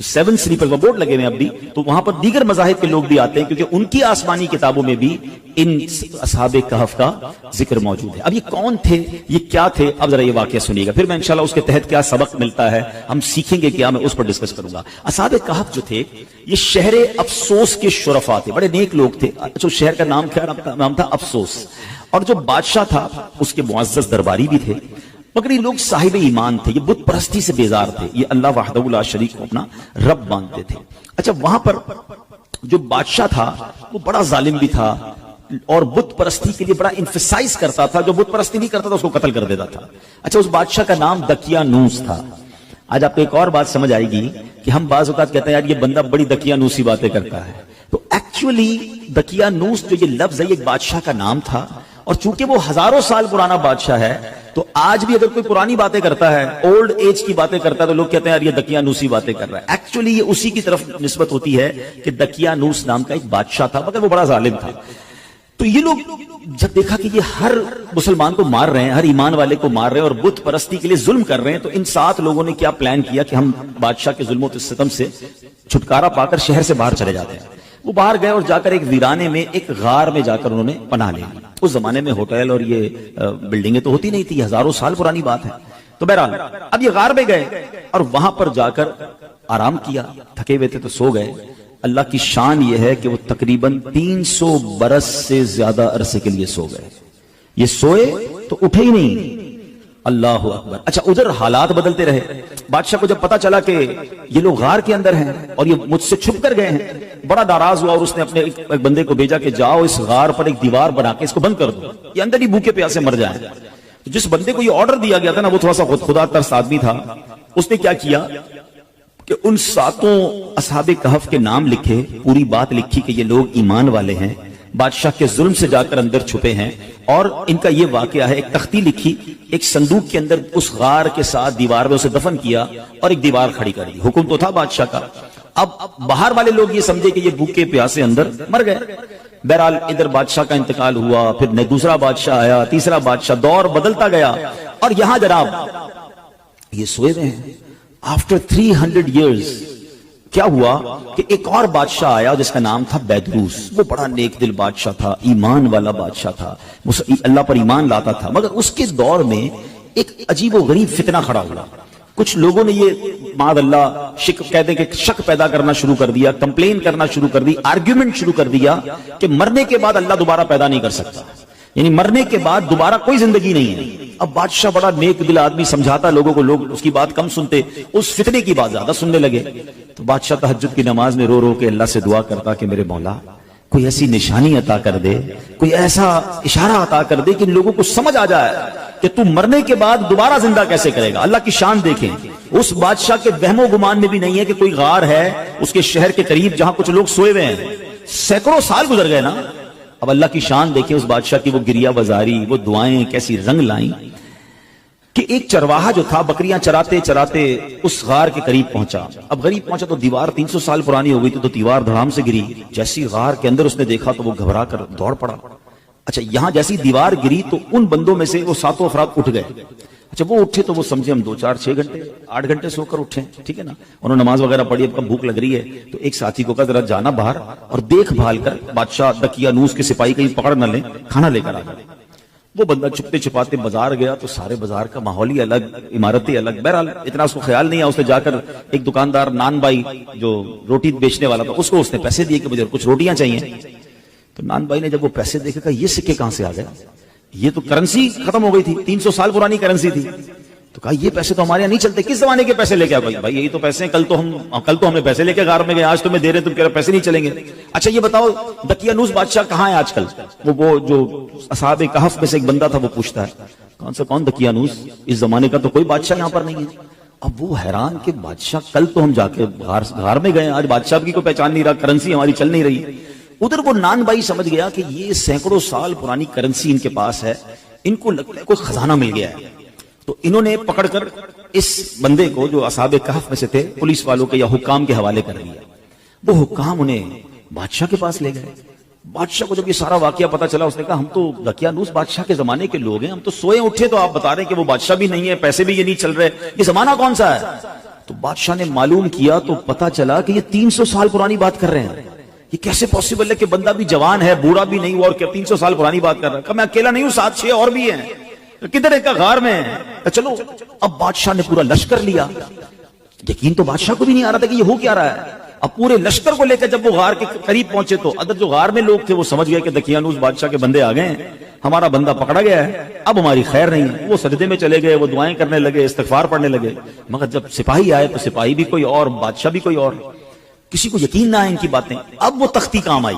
7 سلیپر وہ بورڈ لگے ہوئے اب بھی، تو وہاں پر دیگر مذاہب کے لوگ بھی آتے ہیں کیونکہ ان کی آسمانی کتابوں میں بھی ان اصحاب کہف کا ذکر موجود ہے. اب یہ کون تھے، یہ کیا تھے، اب ذرا یہ واقعہ سنیے گا، پھر میں انشاءاللہ اس کے تحت کیا سبق ملتا ہے ہم سیکھیں گے کیا، میں اس پر ڈسکس کروں گا. اصحاب کہف جو تھے یہ شہر افسوس کے شرفا تھے، بڑے نیک لوگ تھے. اچھا شہر کا نام کیا نام تھا؟ افسوس. اور جو بادشاہ تھا اس کے معزز درباری بھی تھے، مگر یہ لوگ صاحب ایمان تھے، یہ بت پرستی سے بیزار تھے، یہ اللہ وحدہ لا شریک کو اپنا رب مانتے تھے. اچھا وہاں پر جو بادشاہ تھا وہ بڑا ظالم بھی تھا اور بت پرستی کے لیے بڑا انفسائز کرتا تھا، جو بت پرستی نہیں کرتا تھا اس کو قتل کر دیتا تھا. اچھا اس بادشاہ کا نام دقیانوس تھا. آج آپ کو ایک اور بات سمجھ آئے گی کہ ہم بعض اوقات کہتے ہیں یار یہ بندہ بڑی دقیانوسی باتیں کرتا ہے، تو ایکچولی دقیانوس جو یہ لفظ ہے یہ ایک بادشاہ کا نام تھا، اور چونکہ وہ ہزاروں سال پرانا بادشاہ ہے تو آج بھی اگر کوئی پرانی باتیں کرتا ہے، اولڈ ایج کی باتیں کرتا ہے، تو لوگ کہتے ہیں یار یہ دقیانوسی باتیں کر رہا ہے. ایکچولی یہ اسی کی طرف نسبت ہوتی ہے کہ دقیانوس نام کا ایک بادشاہ تھا مگر وہ بڑا ظالم تھا. تو یہ لوگ جب دیکھا کہ یہ ہر مسلمان کو مار رہے ہیں، ہر ایمان والے کو مار رہے ہیں اور بت پرستی کے لیے ظلم کر رہے ہیں، تو ان 7 لوگوں نے کیا پلان کیا کہ ہم بادشاہ کے ظلم و ستم سے چھٹکارا پا کر شہر سے باہر چلے جاتے ہیں. وہ باہر گئے اور جا کر ایک ویرانے میں ایک غار میں جا کر انہوں نے پناہ لے لی. اس زمانے میں ہوٹل اور یہ بلڈنگیں تو ہوتی نہیں تھی، ہزاروں سال پرانی بات ہے. تو بہرحال اب یہ غار میں گئے اور وہاں پر جا کر آرام کیا، تھکے ہوئے تھے تو سو گئے. اللہ کی شان یہ ہے کہ وہ تقریباً 300 برس سے زیادہ عرصے کے لیے سو گئے. یہ سوئے تو اٹھے ہی نہیں. اللہ اکبر. اچھا ادھر حالات بدلتے رہے. بادشاہ کو جب پتا چلا کہ یہ لوگ غار کے اندر ہیں اور یہ مجھ سے چھپ کر گئے ہیں، بڑا ناراض ہوا اور اس نے اپنے ایک بندے کو بھیجا کہ جاؤ اس غار پر ایک دیوار بنا کے اس کو بند کر دو، یہ اندر ہی بھوکے پیاسے مر جائیں. جس بندے کو یہ آرڈر دیا گیا تھا نا وہ تھوڑا سا خدا ترس آدمی تھا. اس نے کیا کیا کہ ان 7 اصحاب کہف کے نام لکھے، پوری بات لکھی کہ یہ لوگ ایمان والے ہیں، بادشاہ کے ظلم سے جا کر اندر چھپے ہیں، اور ان کا یہ واقعہ ہے. ایک تختی لکھی، ایک صندوق کے اندر اس غار کے ساتھ دیوار میں اسے دفن کیا اور ایک دیوار کھڑی کر دی. حکم تو تھا بادشاہ کا. اب باہر والے لوگ یہ سمجھے کہ یہ بھوکے پیاسے اندر مر گئے. بہرحال ادھر بادشاہ کا انتقال ہوا، پھر دوسرا بادشاہ آیا، تیسرا بادشاہ، دور بدلتا گیا. اور یہاں جناب یہ سوئے ہوئے ہیں. آفٹر 300 years کیا ہوا کہ ایک اور بادشاہ آیا جس کا نام تھا بیدروس. وہ بڑا نیک دل بادشاہ تھا، ایمان والا بادشاہ تھا، اللہ پر ایمان لاتا تھا. مگر اس کے دور میں ایک عجیب و غریب فتنہ کھڑا ہوا. کچھ لوگوں نے یہ معاذ اللہ کہتے کہ شک پیدا کرنا شروع کر دیا، کمپلین کرنا شروع کر دی، آرگیومنٹ شروع کر دیا کہ مرنے کے بعد اللہ دوبارہ پیدا نہیں کر سکتا، یعنی مرنے کے بعد دوبارہ کوئی زندگی نہیں ہے. اب بادشاہ بڑا نیک دل آدمی، سمجھاتا لوگوں کو، لوگ اس کی بات کم سنتے، اس فتنے کی بات زیادہ سننے لگے. تو بادشاہ تہجد کی نماز میں رو رو کے اللہ سے دعا کرتا کہ میرے مولا کوئی ایسی نشانی عطا کر دے، کوئی ایسا اشارہ عطا کر دے کہ ان لوگوں کو سمجھ آ جائے کہ تم مرنے کے بعد دوبارہ زندہ کیسے کرے گا. اللہ کی شان دیکھیں. اس بادشاہ کے وہم و گمان میں بھی نہیں ہے کہ کوئی غار ہے اس کے شہر کے قریب جہاں کچھ لوگ سوئے ہوئے ہیں. سینکڑوں سال گزر گئے نا. اب اللہ کی شان دیکھیں اس بادشاہ کی، وہ گریا بازاری، وہ دعائیں کیسی رنگ لائیں کہ ایک چرواہا جو تھا بکریاں چراتے چراتے اس غار کے قریب پہنچا. اب قریب پہنچا تو دیوار 300 سال پرانی ہو گئی تھی، تو دیوار دھڑام سے گری. جیسی غار کے اندر اس نے دیکھا تو وہ گھبرا کر دوڑ پڑا. اچھا یہاں جیسی دیوار گری تو ان بندوں میں سے وہ 7 افراد اٹھ گئے. اچھا وہ اٹھے تو وہ سمجھے ہم 2 4 6 گھنٹے 8 گھنٹے سو کر اٹھے، ٹھیک ہے نا. انہوں نے نماز وغیرہ پڑھی، اب کب بھوک لگ رہی ہے تو ایک ساتھی کو کہا ذرا جانا باہر اور دیکھ بھال کر بادشاہ دقیانوس کے سپاہی کہیں پکڑ نہ لیں، کھانا لے کر آ گئے. وہ بندہ چھپتے چھپاتے بازار گیا تو سارے بازار کا ماحول ہی الگ، عمارتیں الگ. بہرحال اتنا اس کو خیال نہیں آیا. اس نے جا کر ایک دکاندار نان بائی جو روٹی بیچنے والا تھا اس کو اس نے پیسے دیے کہ مجھے کچھ روٹیاں چاہیے. تو نان بائی نے جب وہ پیسے دیکھے کہا یہ سکے کہاں سے آ گئے، یہ تو کرنسی ختم ہو گئی تھی، 300 سال پرانی کرنسی تھی. تو کہا یہ پیسے تو ہمارے یہاں نہیں چلتے. کس زمانے کے پیسے لے کے آئے؟ بھائی یہی تو پیسے ہیں، کل تو ہم نے پیسے لے کے غار میں گئے، آج تمہیں دے رہے، تم کہہ رہے پیسے نہیں چلیں گے. اچھا یہ بتاؤ دقیانوس بادشاہ کہاں ہے آج کل؟ وہ جو اصحاب کہف میں سے ایک بندہ تھا وہ پوچھتا ہے کون دقیانوس؟ اس زمانے کا تو کوئی بادشاہ یہاں پر نہیں ہے. اب وہ حیران کہ بادشاہ کل تو ہم جا کے غار میں گئے، آج بادشاہ کی کوئی پہچان نہیں رہا، کرنسی ہماری چل نہیں رہی. ادھر وہ نان بھائی سمجھ گیا کہ یہ سینکڑوں سال پرانی کرنسی ان کے پاس ہے، ان کو لگتا ہے کوئی خزانہ مل گیا ہے. تو انہوں نے پکڑ کر اس بندے کو جو اصحاب کہف میں سے تھے پولیس والوں کے یا حکام کے حوالے کر دیا. وہ حکام انہیں بادشاہ کے پاس لے گئے. بادشاہ کو جب یہ سارا واقعہ پتا چلا اس نے کہا ہم تو دقیانوس بادشاہ کے زمانے کے لوگ ہیں, ہم تو سوئے اٹھے تو آپ بتا رہے ہیں کہ وہ بادشاہ بھی نہیں ہے, پیسے بھی یہ نہیں چل رہے, یہ زمانہ کون سا ہے؟ تو بادشاہ نے معلوم کیا تو پتا چلا کہ یہ 300 سال پرانی بات کر رہے ہیں. یہ کیسے پوسیبل ہے کہ بندہ بھی جوان ہے, بوڑھا بھی نہیں ہوا اور 300 سال پرانی بات کر رہا ہے؟ کہ میں اکیلا نہیں ہوں, 7-6 اور بھی ہیں. کدھر ایک غار میں ہے. چلو اب بادشاہ نے پورا لشکر لیا. یقین تو بادشاہ کو بھی نہیں آ رہا تھا کہ یہ ہو کیا رہا ہے. اب پورے لشکر کو لے کر جب وہ غار کے قریب پہنچے تو ادھر جو غار میں لوگ تھے وہ سمجھ گئے کہ دقیانوس بادشاہ کے بندے آ گئے ہیں, ہمارا بندہ پکڑا گیا ہے, اب ہماری خیر نہیں ہے. وہ سجدے میں چلے گئے, وہ دعائیں کرنے لگے, استغفار پڑھنے لگے. مگر جب سپاہی آئے تو سپاہی بھی کوئی اور, بادشاہ بھی کوئی اور. کسی کو یقین نہ آئے ان کی باتیں. اب وہ تختی کام آئی.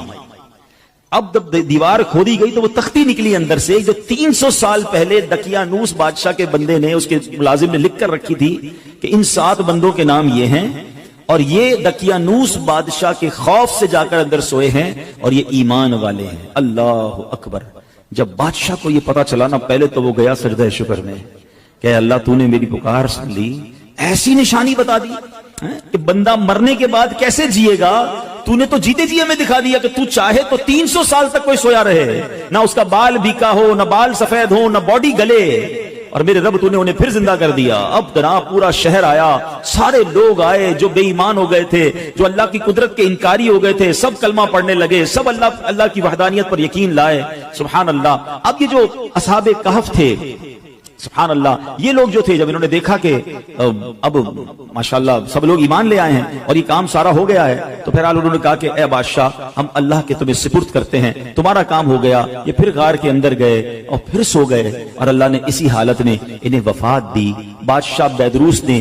اب جب دیوار کھودی گئی تو وہ تختی نکلی اندر سے جو 300 سال پہلے دقیانوس بادشاہ کے بندے نے, اس کے ملازم نے لکھ کر رکھی تھی کہ ان 7 بندوں کے نام یہ ہیں اور یہ دقیانوس بادشاہ کے خوف سے جا کر اندر سوئے ہیں اور یہ ایمان والے ہیں. اللہ اکبر. جب بادشاہ کو یہ پتا چلا نا, پہلے تو وہ گیا سجدہ شکر میں کہ اللہ تو نے میری پکار سن لی, ایسی نشانی بتا دی کہ بندہ مرنے کے بعد کیسے جیے گا. تو نے تو جیتے جی ہمیں دکھا دیا کہ تو چاہے تو 300 سال تک کوئی سویا رہے, نہ اس کا بال بیکا ہو, نہ بال سفید ہو, نہ باڈی گلے, اور میرے رب تو نے انہیں پھر زندہ کر دیا. اب جناب پورا شہر آیا, سارے لوگ آئے جو بے ایمان ہو گئے تھے, جو اللہ کی قدرت کے انکاری ہو گئے تھے, سب کلمہ پڑھنے لگے, سب اللہ کی وحدانیت پر یقین لائے. سبحان اللہ. اب یہ جو اصحاب کہف تھے, سبحان اللہ, یہ لوگ جو تھے جب انہوں نے دیکھا کہ اب ماشاءاللہ سب لوگ ایمان لے آئے ہیں اور یہ کام سارا ہو گیا ہے, تو پھر انہوں نے کہا کہ اے بادشاہ ہم اللہ کے تمہیں سپرد کرتے ہیں, تمہارا کام ہو گیا. یہ پھر غار کے اندر گئے اور پھر سو گئے اور اللہ نے اسی حالت میں انہیں وفات دی. بادشاہ بیدروس نے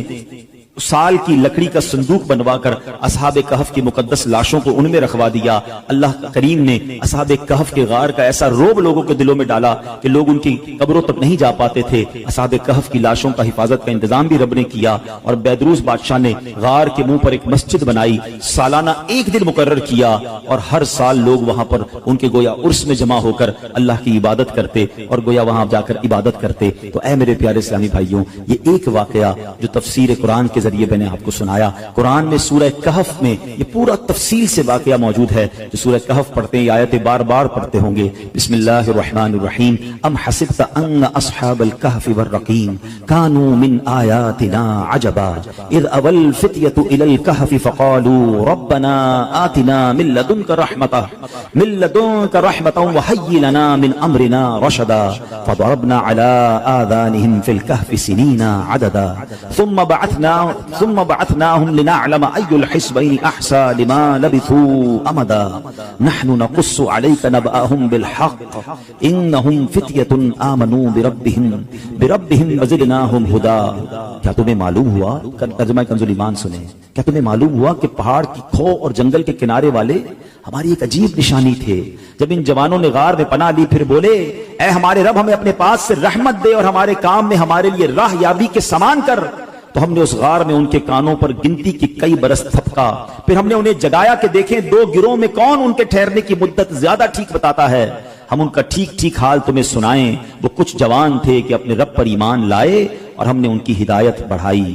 سال کی لکڑی کا صندوق بنوا کر اصحاب کہف کی مقدس لاشوں کو ان میں رکھوا دیا. اللہ کریم نے اصحاب کہف کے غار کا ایسا روب لوگوں کے دلوں میں ڈالا کہ لوگ ان کی قبروں تک نہیں جا پاتے تھے. اصحاب کہف کی لاشوں کا حفاظت کا انتظام بھی رب نے کیا اور بیدروس بادشاہ نے غار کے منہ پر ایک مسجد بنائی, سالانہ ایک دن مقرر کیا اور ہر سال لوگ وہاں پر ان کے گویا عرس میں جمع ہو کر اللہ کی عبادت کرتے اور گویا وہاں جا کر عبادت کرتے. تو اے میرے پیارے اسلامی بھائیوں, یہ ایک واقعہ جو تفسیر قرآن کے ذریعے میں نے آپ کو سنایا. قرآن میں سورہ کہف میں یہ پورا تفصیل سے واقعہ موجود ہے. جو سورہ کہف پڑھتے ہیں, آیتیں بار بار پڑھتے ہوں گے. بسم اللہ الرحمن الرحیم. ام حسبت ان اصحاب الكهف والرقیم كانوا من آیاتنا عجبا اذ اول الفتية الى الكهف فقالوا ربنا آتنا من لدنك رحمة وهيئ لنا من امرنا رشدا فضربنا على آذانهم في الكهف سنين عددا ثم بعثناهم لنعلم أي الحزبين أحصى لما لبثوا أمدا نحن نقص عليك نبأهم بالحق إنهم فتية آمنوا بربهم وزدناهم هدى. کیا تمہیں معلوم ہوا, ترجمہ کنز ایمان سنیں, کیا تمہیں معلوم ہوا کہ پہاڑ کی کھو اور جنگل کے کنارے والے ہماری ایک عجیب نشانی تھے. جب ان جوانوں نے غار میں پناہ لی پھر بولے اے ہمارے رب ہمیں اپنے پاس سے رحمت دے اور ہمارے کام میں ہمارے لیے راہ یابی کے سامان کر, تو ہم نے اس غار میں ان کے کانوں پر گنتی کی کئی برس تھپکا. پھر ہم نے انہیں جگایا کہ دیکھیں 2 گروہ میں کون ان کے ٹھہرنے کی مدت زیادہ ٹھیک بتاتا ہے. ہم ان کا ٹھیک ٹھیک حال تمہیں سنائیں. وہ کچھ جوان تھے کہ اپنے رب پر ایمان لائے اور ہم نے ان کی ہدایت بڑھائی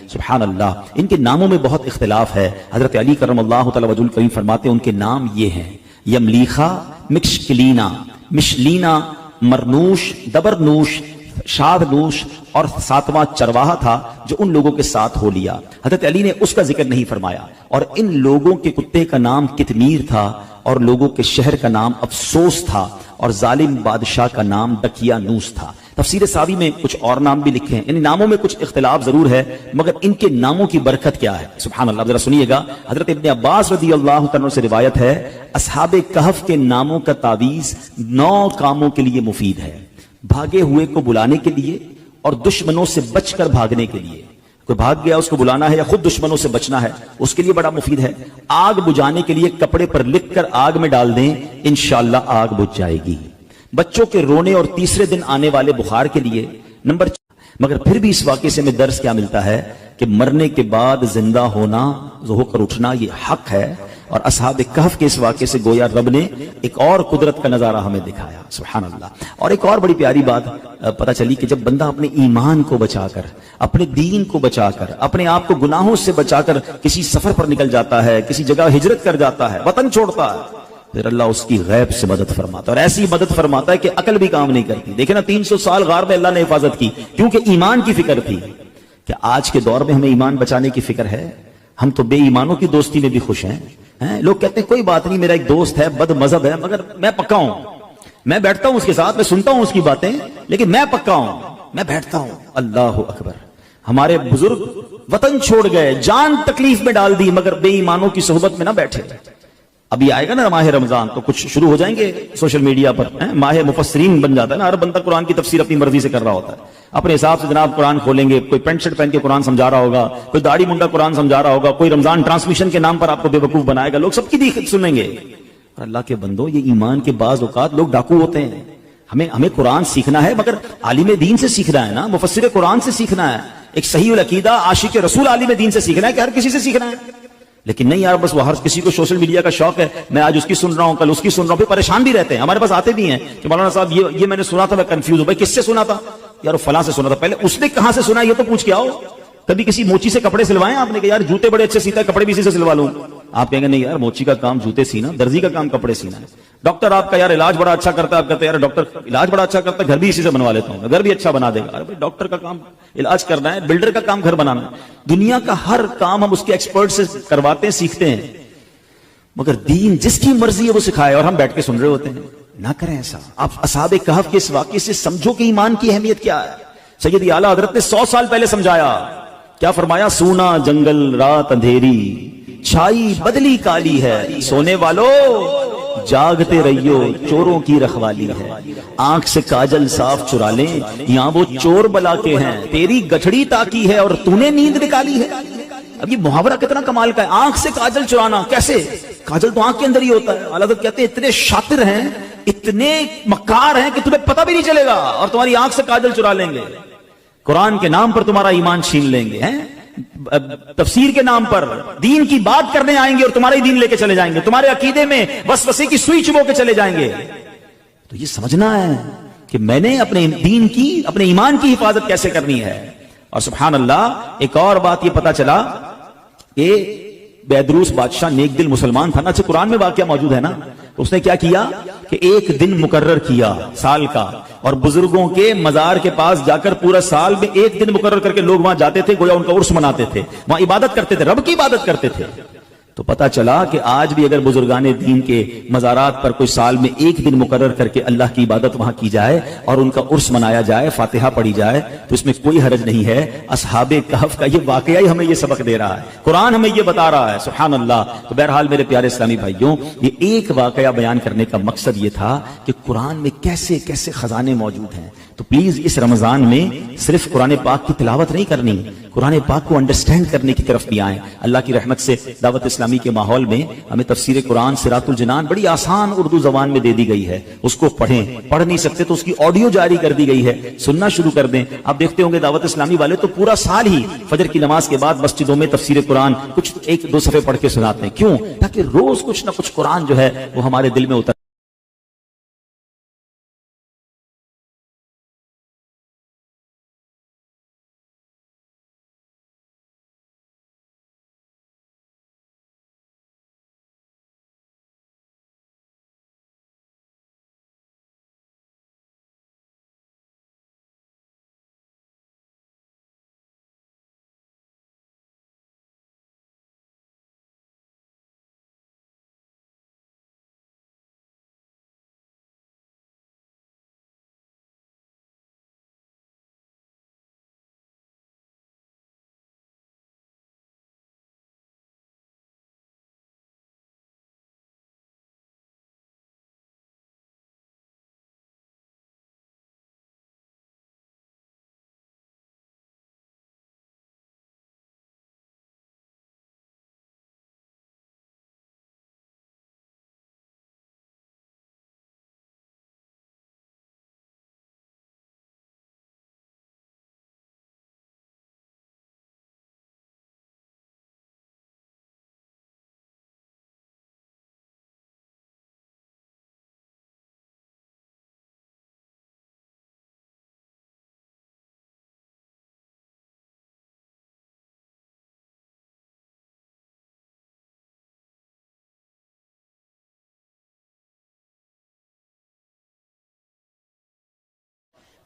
سبحان اللہ. ان کے ناموں میں بہت اختلاف ہے. حضرت علی کرم اللہ تعالی وجہ الکریم فرماتے ہیں ان کے نام یہ ہیں یملیخا, مکشکلینا, مشلینا, مرنوش, دبرنوش, شادنوش اور 7واں چرواہا تھا جو ان لوگوں کے ساتھ ہو لیا. حضرت علی نے اس کا ذکر نہیں فرمایا. اور ان لوگوں کے کتے کا نام کتمیر تھا اور لوگوں کے شہر کا نام افسوس تھا اور ظالم بادشاہ کا نام دقیانوس تھا. تفسیر ساوی میں کچھ اور نام بھی لکھے ہیں, یعنی ناموں میں کچھ اختلاف ضرور ہے مگر ان کے ناموں کی برکت کیا ہے. سبحان اللہ. ذرا سنیے گا, حضرت ابن عباس رضی اللہ تعالیٰ سے روایت ہے اصحاب کہف کے ناموں کا تعویذ 9 کاموں کے لیے مفید ہے. بھاگے ہوئے کو بلانے کے لیے اور دشمنوں سے بچ کر بھاگنے کے لیے. کوئی بھاگ گیا اس کو بلانا ہے یا خود دشمنوں سے بچنا ہے اس کے لیے بڑا مفید ہے. آگ بجھانے کے لیے کپڑے پر لکھ کر آگ میں ڈال دیں, انشاءاللہ آگ بجھ جائے گی. بچوں کے رونے اور تیسرے دن آنے والے بخار کے لیے. نمبر 4. مگر پھر بھی اس واقعے سے ہمیں درس کیا ملتا ہے کہ مرنے کے بعد زندہ ہونا, ہو کر اٹھنا یہ حق ہے, اور اصحاب کہف کے اس واقعے سے گویا رب نے ایک اور قدرت کا نظارہ ہمیں دکھایا، سبحان اللہ۔ اور ایک اور بڑی پیاری بات پتہ چلی کہ جب بندہ اپنے ایمان کو بچا کر، اپنے دین کو بچا کر، اپنے آپ کو گناہوں سے بچا کر کسی سفر پر نکل جاتا ہے، کسی جگہ ہجرت کر جاتا ہے، وطن چھوڑتا ہے، پھر اللہ اس کی غیب سے مدد فرماتا ہے، اور ایسی مدد فرماتا ہے کہ عقل بھی کام نہیں کرتی۔ دیکھیں نا 300 سال غار میں اللہ نے حفاظت کی، کیونکہ ایمان کی فکر تھی۔ کیا آج کے دور میں ہمیں ایمان بچانے کی فکر ہے؟ ہم تو بے ایمانوں کی دوستی میں بھی خوش ہیں۔ لوگ کہتے ہیں کوئی بات نہیں، میرا ایک دوست ہے، بد مذہب ہے، مگر میں پکا ہوں، میں بیٹھتا ہوں اس کے ساتھ، میں سنتا ہوں اس کی باتیں، لیکن میں پکا ہوں، میں بیٹھتا ہوں۔ اللہ اکبر! ہمارے بزرگ وطن چھوڑ گئے، جان تکلیف میں ڈال دی، مگر بے ایمانوں کی صحبت میں نہ بیٹھے۔ ابھی آئے گا نا ماہ رمضان تو کچھ شروع ہو جائیں گے سوشل میڈیا پر، ماہ مفسرین بن جاتا ہے نا، ہر بندہ قرآن کی تفسیر اپنی مرضی سے کر رہا ہوتا ہے، اپنے حساب سے جناب قرآن کھولیں گے، کوئی پینٹ شرٹ پہن کے قرآن سمجھا رہا ہوگا، کوئی داڑھی منڈا قرآن سمجھا رہا ہوگا، کوئی رمضان ٹرانسمیشن کے نام پر آپ کو بے وقوف بنائے گا، لوگ سب کی دیکھ سنیں گے۔ اور اللہ کے بندو، یہ ایمان کے بعض اوقات لوگ ڈاکو ہوتے ہیں۔ ہمیں قرآن سیکھنا ہے، مگر عالم دین سے سیکھنا ہے نا، مفسر قرآن سے سیکھنا ہے، ایک صحیح العقیدہ عاشق رسول عالم دین سے سیکھنا ہے، کہ ہر کسی سے سیکھنا ہے۔ لیکن نہیں یار، بس وہ ہر کسی کو سوشل میڈیا کا شوق ہے، میں آج اس کی سن رہا ہوں، کل اس کی سن رہا ہوں، پھر پریشان بھی رہتے ہیں۔ ہمارے پاس آتے بھی ہیں کہ مولانا صاحب یہ میں نے سنا تھا، میں کنفیوز ہوں، بھائی کس سے سنا تھا؟ یار فلاں سے سنا تھا۔ پہلے اس نے کہاں سے سنا یہ تو پوچھ کے آؤ۔ کبھی کسی موچی سے کپڑے سلوائے آپ نے کہ یار جوتے بڑے اچھے سیتا ہے، کپڑے بھی اسی سے سلوا لوں؟ آپ کہیں گے نہیں یار، موچی کا کام جوتے سینا، درزی کا کام کپڑے سینا ہے۔ ڈاکٹر آپ کا یار علاج بڑا اچھا کرتا ہے، آپ کہتے ہیں یار ڈاکٹر علاج بڑا اچھا کرتا ہے، گھر بھی اسی سے بنوا لیتا ہوں، گھر بھی اچھا بنا دے گا۔ ارے ڈاکٹر کا کام علاج کرنا ہے، بلڈر کا کام گھر بنانا ہے۔ دنیا کا ہر کام ہم اس کے ایکسپرٹ سے کرواتے ہیں، سیکھتے ہیں، مگر دین جس کی مرضی ہے وہ سکھائے اور ہم بیٹھ کے سن رہے ہوتے ہیں۔ نہ کریں ایسا۔ آپ اصحاب کہف کے اس واقعے سے سمجھو کہ ایمان کی اہمیت کیا ہے۔ سید اعلیٰ حضرت نے 100 سال پہلے سمجھایا، کیا فرمایا؟ سونا جنگل رات اندھیری، چھائی بدلی کالی ہے، سونے والو جاگتے رہیو، چوروں کی رکھوالی ہے۔ آنکھ سے کاجل صاف چرا لیں، یہاں وہ چور بلا کے ہیں، تیری گٹھڑی تاکی ہے اور تو نے نیند نکالی ہے۔ اب یہ محاورہ کتنا کمال کا ہے، آنکھ سے کاجل چرانا، کیسے؟ کاجل تو آنکھ کے اندر ہی ہوتا ہے۔ اعلیٰ حضرت کہتے ہیں اتنے شاطر ہیں، اتنے مکار ہیں کہ تمہیں پتہ بھی نہیں چلے گا اور تمہاری آنکھ سے کاجل چرا لیں گے، قرآن کے نام پر تمہارا ایمان چھین لیں گے، تفسیر کے نام پر دین کی بات کرنے آئیں گے اور تمہارا ہی دین لے کے چلے جائیں گے، تمہارے عقیدے میں وسوسے کی سوئی چبو کے چلے جائیں گے۔ تو یہ سمجھنا ہے کہ میں نے اپنے دین کی، اپنے ایمان کی حفاظت کیسے کرنی ہے۔ اور سبحان اللہ، ایک اور بات یہ پتا چلا کہ بیدروس بادشاہ نیک دل مسلمان تھا نا، اچھا قرآن میں واقعہ موجود ہے نا، تو اس نے کیا کیا کہ ایک دن مقرر کیا سال کا، اور بزرگوں کے مزار کے پاس جا کر پورا سال میں ایک دن مقرر کر کے لوگ وہاں جاتے تھے، گویا ان کا عرس مناتے تھے، وہاں عبادت کرتے تھے، رب کی عبادت کرتے تھے۔ تو پتا چلا کہ آج بھی اگر بزرگان دین کے مزارات پر کوئی سال میں ایک دن مقرر کر کے اللہ کی عبادت وہاں کی جائے اور ان کا عرس منایا جائے، فاتحہ پڑھی جائے، تو اس میں کوئی حرج نہیں ہے۔ اصحاب کہف کا یہ واقعہ ہی ہمیں یہ سبق دے رہا ہے، قرآن ہمیں یہ بتا رہا ہے، سبحان اللہ۔ تو بہرحال میرے پیارے اسلامی بھائیوں، یہ ایک واقعہ بیان کرنے کا مقصد یہ تھا کہ قرآن میں کیسے کیسے خزانے موجود ہیں۔ تو پلیز اس رمضان میں صرف قرآن پاک کی تلاوت نہیں کرنی، قرآن پاک کو انڈرسٹینڈ کرنے کی طرف بھی آئیں۔ اللہ کی رحمت سے دعوت اسلامی کے ماحول میں ہمیں تفسیر قرآن صراط الجنان بڑی آسان اردو زبان میں دے دی گئی ہے، اس کو پڑھیں، پڑھ نہیں سکتے تو اس کی آڈیو جاری کر دی گئی ہے، سننا شروع کر دیں۔ آپ دیکھتے ہوں گے دعوت اسلامی والے تو پورا سال ہی فجر کی نماز کے بعد مسجدوں میں تفسیر قرآن کچھ ایک دو صفحے پڑھ کے سناتے ہیں، کیوں؟ تاکہ روز کچھ نہ کچھ قرآن جو ہے وہ ہمارے دل میں اتر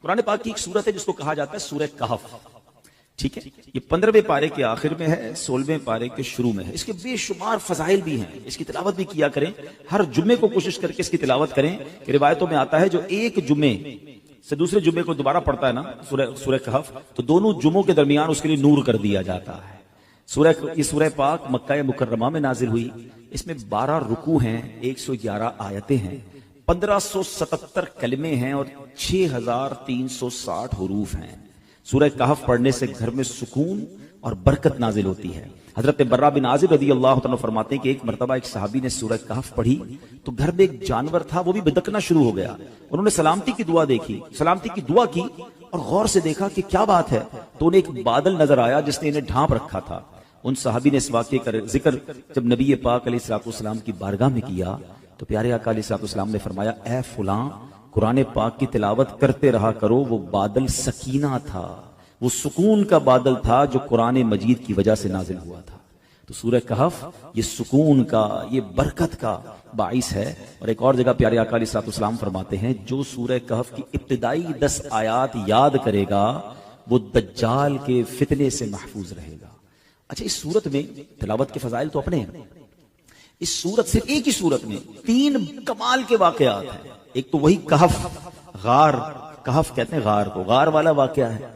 قرآن پاک کی ایک سورت ہے جس کو کہا جاتا ہے سورہ کہف، ٹھیک ہے؟ یہ 15ویں پارے کے آخر میں ہے، 16ویں پارے کے شروع میں ہے۔ اس کے بے شمار فضائل بھی ہیں، اس کی تلاوت بھی کیا کریں، ہر جمعے کو کوشش کر کے اس کی تلاوت کریں کہ روایتوں میں آتا ہے جو ایک جمعے سے دوسرے جمعے کو دوبارہ پڑھتا ہے نا سورہ کہف، تو دونوں جمعوں کے درمیان اس کے لیے نور کر دیا جاتا ہے۔ یہ سورہ پاک مکہ مکرمہ میں نازل ہوئی، اس میں 12 رکوع ہیں، 111 آیتیں ہیں، 1577 کلمے ہیں اور 6360 حروف ہیں۔ سورہ کہف پڑھنے سے گھر میں سکون اور برکت نازل ہوتی ہے۔ حضرت برہ بن عازب رضی اللہ عنہ فرماتے ہیں کہ ایک مرتبہ ایک صحابی نے سورہ کہف پڑھی تو گھر میں ایک جانور تھا، وہ بھی بدکنا شروع ہو گیا۔ انہوں نے سلامتی کی دعا کی اور غور سے دیکھا کہ کیا بات ہے، تو انہیں ایک بادل نظر آیا جس نے انہیں ڈھانپ رکھا تھا۔ ان صحابی نے اس واقعے کا ذکر جب نبی پاک علیہ الصلوۃ والسلام کی بارگاہ میں کیا تو پیارے آقا علیہ الصلوۃ والسلام نے فرمایا، اے فلاں، قرآن پاک کی تلاوت کرتے رہا کرو، وہ بادل سکینہ تھا، وہ سکون کا بادل تھا جو قرآن مجید کی وجہ سے نازل ہوا تھا۔ تو سورہ کہف یہ سکون کا، یہ برکت کا باعث ہے۔ اور ایک اور جگہ پیارے آقا علیہ الصلوۃ والسلام فرماتے ہیں، جو سورہ کہف کی ابتدائی 10 آیات یاد کرے گا وہ دجال کے فتنے سے محفوظ رہے گا۔ اچھا، اس سورت میں تلاوت کے فضائل تو اپنے ہیں، اس سورت صرف ایک ہی سورت میں 3 کمال کے واقعات ہیں۔ ایک تو وہی کہف، غار، کہف کہتے ہیں غار کو، غار والا واقعہ ہے۔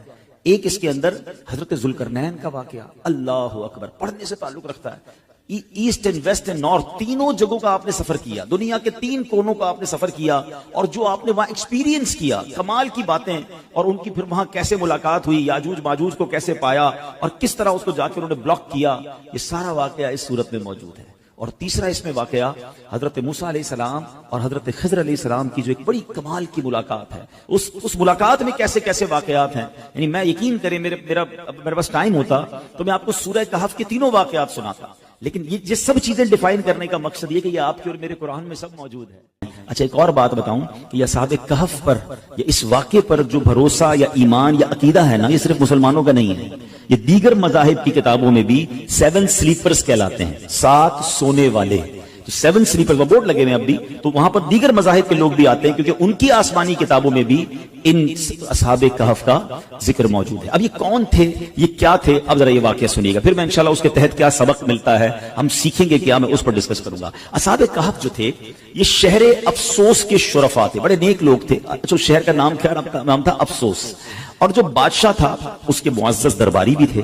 ایک اس کے اندر حضرت ذوالقرنین کا واقعہ، اللہ اکبر، پڑھنے سے تعلق رکھتا ہے۔ East and west and north, تینوں جگہوں کا آپ نے سفر کیا، دنیا کے 3 کونوں کا آپ نے سفر کیا، اور جو آپ نے وہاں ایکسپیرینس کیا، کمال کی باتیں، اور ان کی پھر وہاں کیسے ملاقات ہوئی، یاجوج ماجوج کو کیسے پایا، اور کس طرح اس کو جا کے انہوں نے بلاک کیا، یہ سارا واقعہ اس صورت میں موجود ہے۔ اور تیسرا اس میں واقعہ حضرت موسیٰ علیہ السلام اور حضرت خضر علیہ السلام کی جو ایک بڑی کمال کی ملاقات ہے، اس ملاقات میں کیسے کیسے واقعات ہیں، یعنی میں یقین کریں میرے پاس ٹائم ہوتا تو میں آپ کو سورہ کہف کے تینوں واقعات سناتا، لیکن یہ سب چیزیں ڈیفائن کرنے کا مقصد یہ کہ یہ آپ کے اور میرے قرآن میں سب موجود ہے۔ اچھا، ایک اور بات بتاؤں کہ یہ اصحاب کہف پر یا اس واقعے پر جو بھروسہ یا ایمان یا عقیدہ ہے نا، یہ صرف مسلمانوں کا نہیں ہے، یہ دیگر مذاہب کی کتابوں میں بھی 7 سلیپرز کہلاتے ہیں، 7 سونے والے۔ تو 7 سلیپر وہ بورڈ لگے ہوئے ہیں اب بھی، تو وہاں پر دیگر مذاہب کے لوگ بھی آتے ہیں کیونکہ ان کی آسمانی کتابوں میں بھی ان اصحاب کہف کا ذکر موجود ہے۔ اب یہ کون تھے، یہ کیا تھے، اب ذرا یہ واقعہ سنیے گا، پھر میں انشاءاللہ اس کے تحت کیا سبق ملتا ہے ہم سیکھیں گے کیا، میں اس پر ڈسکس کروں گا۔ اصحاب کہف جو تھے یہ شہر افسوس کے شرفاء تھے، بڑے نیک لوگ تھے۔ اچھا، شہر کا نام کیا نام تھا؟ افسوس۔ اور جو بادشاہ تھا اس کے معزز درباری بھی تھے،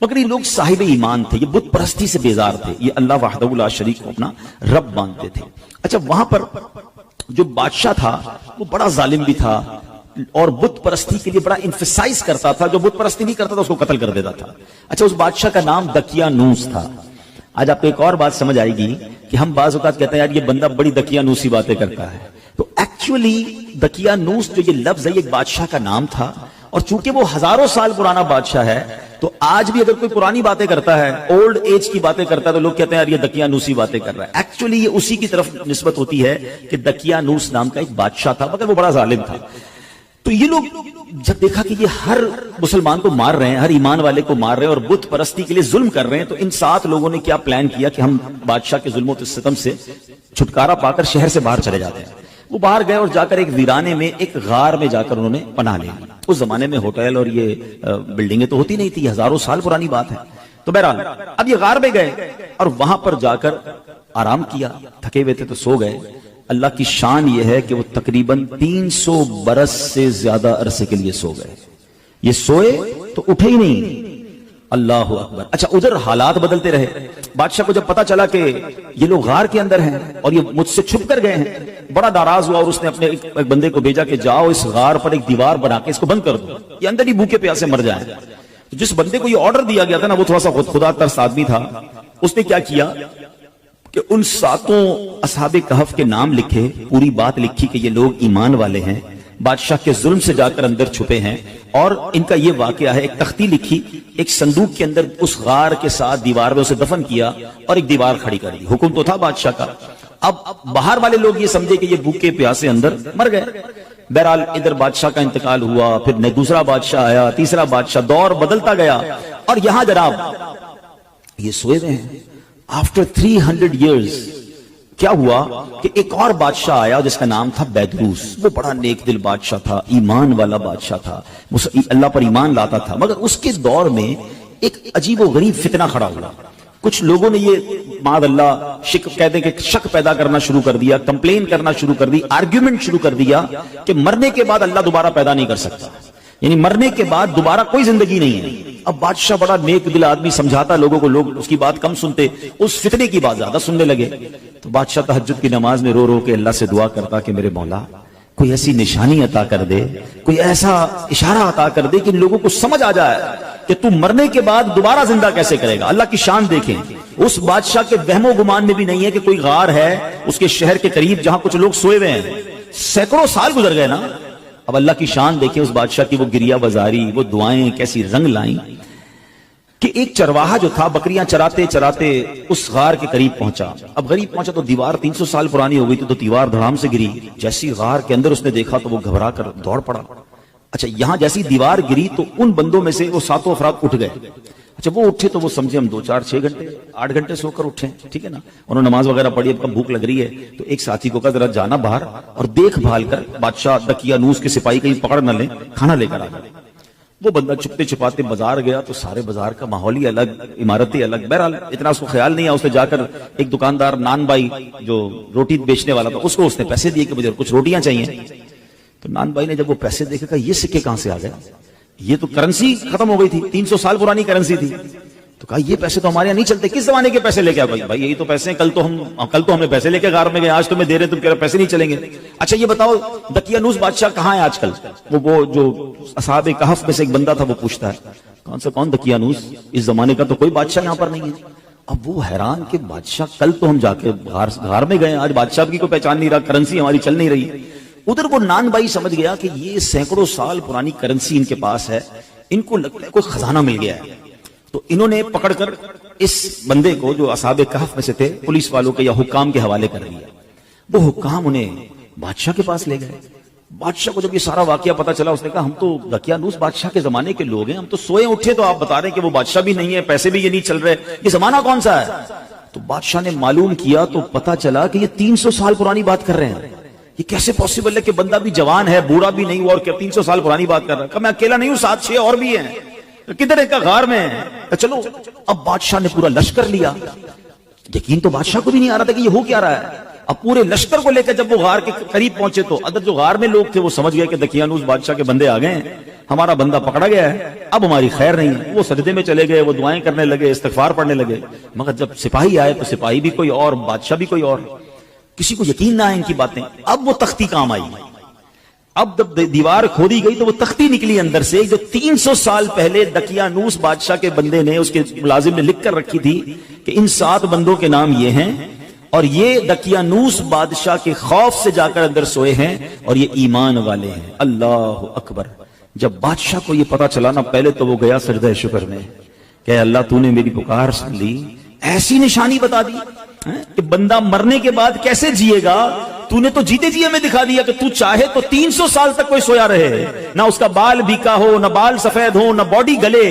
مگر یہ لوگ صاحب ایمان تھے، یہ بت پرستی سے بیزار تھے، یہ اللہ وحدہ لا شریک کو اپنا رب مانتے تھے۔ اچھا، وہاں پر جو بادشاہ تھا وہ بڑا ظالم بھی تھا اور بت پرستی کے لیے بڑا انفسائز کرتا تھا، جو بت پرستی نہیں کرتا تھا اس کو قتل کر دیتا تھا۔ اچھا، اس بادشاہ کا نام دقیانوس تھا۔ آج آپ کو ایک اور بات سمجھ آئے گی کہ ہم بعض اوقات کہتے ہیں یار یہ بندہ بڑی دقیانوسی باتیں کرتا ہے، تو ایکچولی دقیانوس جو یہ لفظ ہے یہ ایک بادشاہ کا نام تھا، اور چونکہ وہ ہزاروں سال پرانا بادشاہ ہے تو آج بھی اگر کوئی پرانی باتیں کرتا ہے، اولڈ ایج کی باتیں کرتا ہے، تو لوگ کہتے ہیں یار یہ دقیانوسی باتیں کر رہا ہے۔ ایکچولی یہ اسی کی طرف نسبت ہوتی ہے کہ دقیانوس نام کا ایک بادشاہ تھا، مگر وہ بڑا ظالم تھا۔ تو یہ لوگ جب دیکھا کہ یہ ہر مسلمان کو مار رہے ہیں، ہر ایمان والے کو مار رہے ہیں اور بت پرستی کے لیے ظلم کر رہے ہیں، تو ان 7 لوگوں نے کیا پلان کیا کہ ہم بادشاہ کے ظلم و ستم سے چھٹکارا پا کر شہر سے باہر چلے جاتے ہیں۔ وہ باہر گئے اور جا کر ایک ویرانے میں، ایک غار میں جا کر انہوں نے پناہ لے لی۔ اس زمانے میں ہوٹل اور یہ بلڈنگیں تو ہوتی نہیں تھی، ہزاروں سال پرانی بات ہے۔ تو بہرحال اب یہ غار میں گئے اور وہاں پر جا کر آرام کیا، تھکے ہوئے تھے تو سو گئے۔ اللہ کی شان یہ ہے کہ وہ تقریباً 300 برس سے زیادہ عرصے کے لیے سو گئے۔ یہ سوئے تو اٹھے ہی نہیں، اللہ اکبر۔ اچھا، ادھر حالات بدلتے رہے۔ بادشاہ کو جب پتا چلا کہ یہ لوگ غار کے اندر ہیں اور یہ مجھ سے چھپ کر گئے ہیں، بڑا ناراض ہوا اور اس نے اپنے ایک بندے کو بھیجا کہ جاؤ اس غار پر ایک دیوار بنا کے اس کو بند کر دو، یہ اندر ہی بھوکے پیاسے مر جائیں۔ جس بندے کو یہ آرڈر دیا گیا تھا نا وہ تھوڑا سا خدا ترس آدمی تھا، اس نے کیا کیا کہ ان 7 اصحاب کہف کے نام لکھے، پوری بات لکھی کہ یہ لوگ ایمان والے ہیں، بادشاہ کے ظلم سے جا کر اندر چھپے ہیں، اور ان کا یہ واقعہ ہے۔ ایک تختی لکھی، ایک صندوق کے اندر اس غار کے ساتھ دیوار میں اسے دفن کیا اور ایک دیوار کھڑی کر دی۔ حکم تو تھا بادشاہ کا۔ اب باہر والے لوگ یہ سمجھے کہ یہ بھوکے پیاسے اندر مر گئے۔ بہرحال ادھر بادشاہ کا انتقال ہوا، پھر دوسرا بادشاہ آیا، تیسرا بادشاہ، دور بدلتا گیا، اور یہاں جناب یہ سوئے ہوئے ہیں۔ آفٹر 300 years کیا ہوا کہ ایک اور بادشاہ آیا جس کا نام تھا بیدروس. وہ بڑا نیک دل بادشاہ تھا, ایمان والا بادشاہ تھا, اللہ پر ایمان لاتا تھا. مگر اس کے دور میں ایک عجیب و غریب فتنہ کھڑا ہوا. کچھ لوگوں نے یہ معاذ اللہ کہتے ہیں کہ شک پیدا کرنا شروع کر دیا, کمپلین کرنا شروع کر دی, آرگیومنٹ شروع کر دیا کہ مرنے کے بعد اللہ دوبارہ پیدا نہیں کر سکتا, یعنی مرنے کے بعد دوبارہ کوئی زندگی نہیں ہے. اب بادشاہ بڑا نیک دل آدمی, سمجھاتا لوگوں کو, لوگ اس کی بات کم سنتے, اس فتنے کی بات زیادہ سننے لگے. تو بادشاہ تہجد کی نماز میں رو رو کے اللہ سے دعا کرتا کہ میرے مولا کوئی ایسی نشانی عطا کر دے, کوئی ایسا اشارہ عطا کر دے کہ ان لوگوں کو سمجھ آ جائے کہ تو مرنے کے بعد دوبارہ زندہ کیسے کرے گا. اللہ کی شان دیکھیں, اس بادشاہ کے وہم و گمان میں بھی نہیں ہے کہ کوئی غار ہے اس کے شہر کے قریب جہاں کچھ لوگ سوئے ہوئے ہیں. سینکڑوں سال گزر گئے نا. اب اللہ کی شان دیکھیں اس بادشاہ کی, وہ گریہ بازاری, وہ دعائیں کیسی رنگ لائیں کہ ایک چرواہا جو تھا بکریاں چراتے چراتے اس غار کے قریب پہنچا. اب غریب پہنچا تو دیوار 300 سال پرانی ہو گئی تھی, تو دیوار دھڑام سے گری. جیسی غار کے اندر اس نے دیکھا تو وہ گھبرا کر دوڑ پڑا. اچھا, یہاں جیسی دیوار گری تو ان بندوں میں سے وہ 7 افراد اٹھ گئے. اچھا, وہ اٹھے تو وہ سمجھے ہم 2 4 6 گھنٹے 8 گھنٹے سو کر اٹھے, ٹھیک ہے نا. انہوں نے نماز وغیرہ پڑھی, اب بھوک لگ رہی ہے تو ایک ساتھی کو کہا ذرا جانا باہر اور دیکھ بھال کر بادشاہ دقیانوس کے سپاہی کہیں پکڑ نہ لیں, کھانا لے کر آ گئے. وہ بندہ چھپتے چھپاتے بازار گیا تو سارے بازار کا ماحول ہی الگ, عمارتیں الگ. بہرحال اتنا اس کو خیال نہیں آیا, اس نے جا کر ایک دکاندار نان بائی جو روٹی بیچنے والا تھا اس کو اس نے پیسے دیے کہ مجھے کچھ روٹیاں چاہیے. تو نان بائی نے جب وہ پیسے دیکھے کہا یہ سکے کہاں سے آ گئے, یہ تو کرنسی ختم ہو گئی تھی, 300 سال پرانی کرنسی تھی. تو کہا یہ پیسے تو ہمارے یہاں نہیں چلتے, کس زمانے کے پیسے لے کے آئے؟ بھائی یہی تو پیسے ہیں, کل تو ہم نے پیسے لے کے غار میں گئے, آج تمہیں دے رہے, تم کہہ رہے پیسے نہیں چلیں گے. اچھا یہ بتاؤ دقیانوس بادشاہ کہاں ہے آج کل؟ وہ جو اصحاب کہف میں سے ایک بندہ تھا وہ پوچھتا ہے کون دقیانوس, اس زمانے کا تو کوئی بادشاہ یہاں پر نہیں ہے. اب وہ حیران کہ بادشاہ کل تو ہم جا کے غار میں گئے, آج بادشاہ کی کوئی پہچان نہیں رہا, کرنسی ہماری چل نہیں رہی. ادھر وہ نان بھائی سمجھ گیا کہ یہ سینکڑوں سال پرانی کرنسی ان کے پاس ہے, ان کو لگتا ہے کوئی خزانہ مل گیا ہے. تو انہوں نے پکڑ کر اس بندے کو جو اصحاب کہف میں سے تھے پولیس والوں کے یا حکام کے حوالے کر دیا. وہ حکام انہیں بادشاہ کے پاس لے گئے. بادشاہ کو جب یہ سارا واقعہ پتا چلا اس نے کہا ہم تو دقیانوس بادشاہ کے زمانے کے لوگ ہیں, ہم تو سوئے اٹھے تو آپ بتا رہے ہیں کہ وہ بادشاہ بھی نہیں ہے, پیسے بھی یہ نہیں چل رہے, یہ زمانہ کون سا ہے؟ تو بادشاہ نے معلوم کیا تو پتا چلا کہ یہ 300 سال پرانی بات کر رہے ہیں. یہ کیسے پاسبل ہے کہ بندہ بھی جوان ہے, بوڑھا بھی نہیں ہوا اور 300 سال پرانی بات کر رہا ہے. کہ میں اکیلا نہیں ہوں, 7 6 اور بھی ہیں. کدھر ایک غار میں ہے. چلو اب بادشاہ نے پورا لشکر لیا. یقین تو بادشاہ کو بھی نہیں آ رہا تھا کہ یہ ہو کیا رہا ہے. اب پورے لشکر کو لے کر جب وہ غار کے قریب پہنچے تو ادھر جو غار میں لوگ تھے وہ سمجھ گئے کہ دقیانوس بادشاہ کے بندے آ گئے ہیں, ہمارا بندہ پکڑا گیا ہے, اب ہماری خیر نہیں ہے. وہ سجدے میں چلے گئے, وہ دعائیں کرنے لگے, استغفار پڑھنے لگے. مگر جب سپاہی آئے تو سپاہی بھی کوئی اور, بادشاہ بھی کوئی اور. کسی کو یقین نہ آئے ان کی باتیں. اب وہ تختی کام آئی. اب جب دیوار کھودی گئی تو وہ تختی نکلی اندر سے جو 300 سال پہلے دقیانوس بادشاہ کے بندے نے, اس کے ملازم نے لکھ کر رکھی تھی کہ ان 7 بندوں کے نام یہ ہیں اور یہ دقیانوس بادشاہ کے خوف سے جا کر اندر سوئے ہیں اور یہ ایمان والے ہیں. اللہ اکبر. جب بادشاہ کو یہ پتا چلا نا, پہلے تو وہ گیا سجدہ شکر میں کہ اللہ تو نے میری پکار سن لی, ایسی نشانی بتا دی کہ بندہ مرنے کے بعد کیسے جیے گا. تو نے تو جیتے جی ہمیں دکھا دیا کہ تو چاہے تو 300 سال تک کوئی سویا رہے, نہ اس کا بال بیکا ہو, نہ بال سفید ہو, نہ باڈی گلے,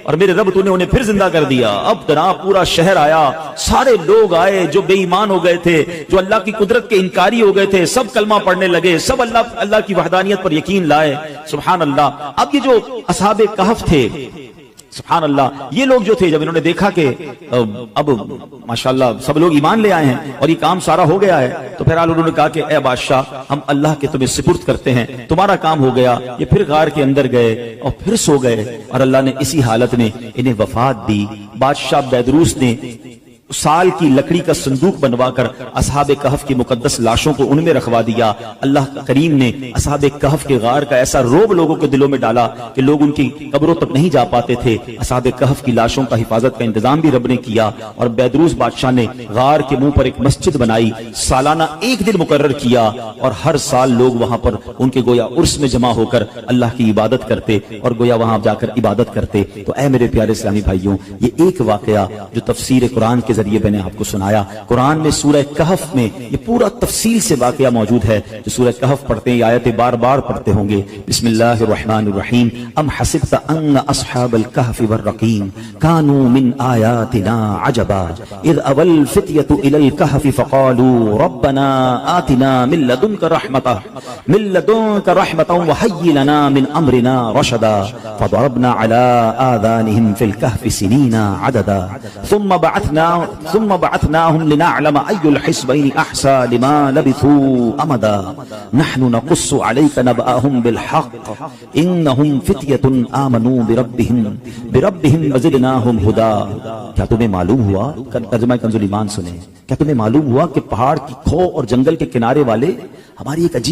اور میرے رب تو نے انہیں پھر زندہ کر دیا. اب تنا پورا شہر آیا, سارے لوگ آئے جو بے ایمان ہو گئے تھے, جو اللہ کی قدرت کے انکاری ہو گئے تھے, سب کلمہ پڑھنے لگے, سب اللہ کی وحدانیت پر یقین لائے. سبحان اللہ. اب یہ جو اصحاب کہف تھے, سبحان اللہ, یہ لوگ جو تھے جب انہوں نے دیکھا کہ اب ماشاءاللہ سب لوگ ایمان لے آئے ہیں اور یہ کام سارا ہو گیا ہے, تو پھر انہوں نے کہا کہ اے بادشاہ ہم اللہ کے تمہیں سپرد کرتے ہیں, تمہارا کام ہو گیا. یہ پھر غار کے اندر گئے اور پھر سو گئے, اور اللہ نے اسی حالت میں انہیں وفات دی. بادشاہ بیدروس نے سال کی لکڑی کا صندوق بنوا کر اصحاب کہف کی مقدس لاشوں کو ان میں رکھوا دیا. اللہ کریم نے اصحاب کہف کے غار کا ایسا روب لوگوں کے دلوں میں ڈالا کہ لوگ ان کی قبروں تک نہیں جا پاتے تھے. اصحاب کہف کی لاشوں کا حفاظت کا انتظام بھی رب نے کیا, اور بیدروس بادشاہ نے غار کے منہ پر ایک مسجد بنائی, سالانہ 1 دن مقرر کیا, اور ہر سال لوگ وہاں پر ان کے گویا عرس میں جمع ہو کر اللہ کی عبادت کرتے اور گویا وہاں جا کر عبادت کرتے. تو اے میرے پیارے اسلامی بھائیوں, یہ ایک واقعہ جو تفسیر قرآن کے ذریعے میں نے آپ کو سنایا. قرآن میں سورہ کہف میں یہ پورا تفصیل سے واقعہ موجود ہے. جو سورہ کہف پڑھتے ہیں یہ آیتیں بار بار پڑھتے ہوں گے. بسم اللہ الرحمن الرحیم. ام حسبت ان اصحاب الكهف والرقیم كانوا من آیاتنا عجبا اذ اول الفتية الى الكهف فقالوا ربنا آتنا من لدنك رحمة وهيئ لنا من امرنا رشدا فضربنا على آذانهم في الكهف سنين عددا ثم بعثناهم لنعلم أي الحزبين أحصى لما لبثوا أمدا نحن نقص عليك نبأهم بالحق إنهم فتية آمنوا بربهم وزدناهم هدى. کیا تمہیں معلوم ہوا، ترجمہ کنز ایمان سنیں، کیا تمہیں معلوم ہوا کہ پہاڑ کی کھو اور جنگل کے کنارے والے ہماری ایک عجیب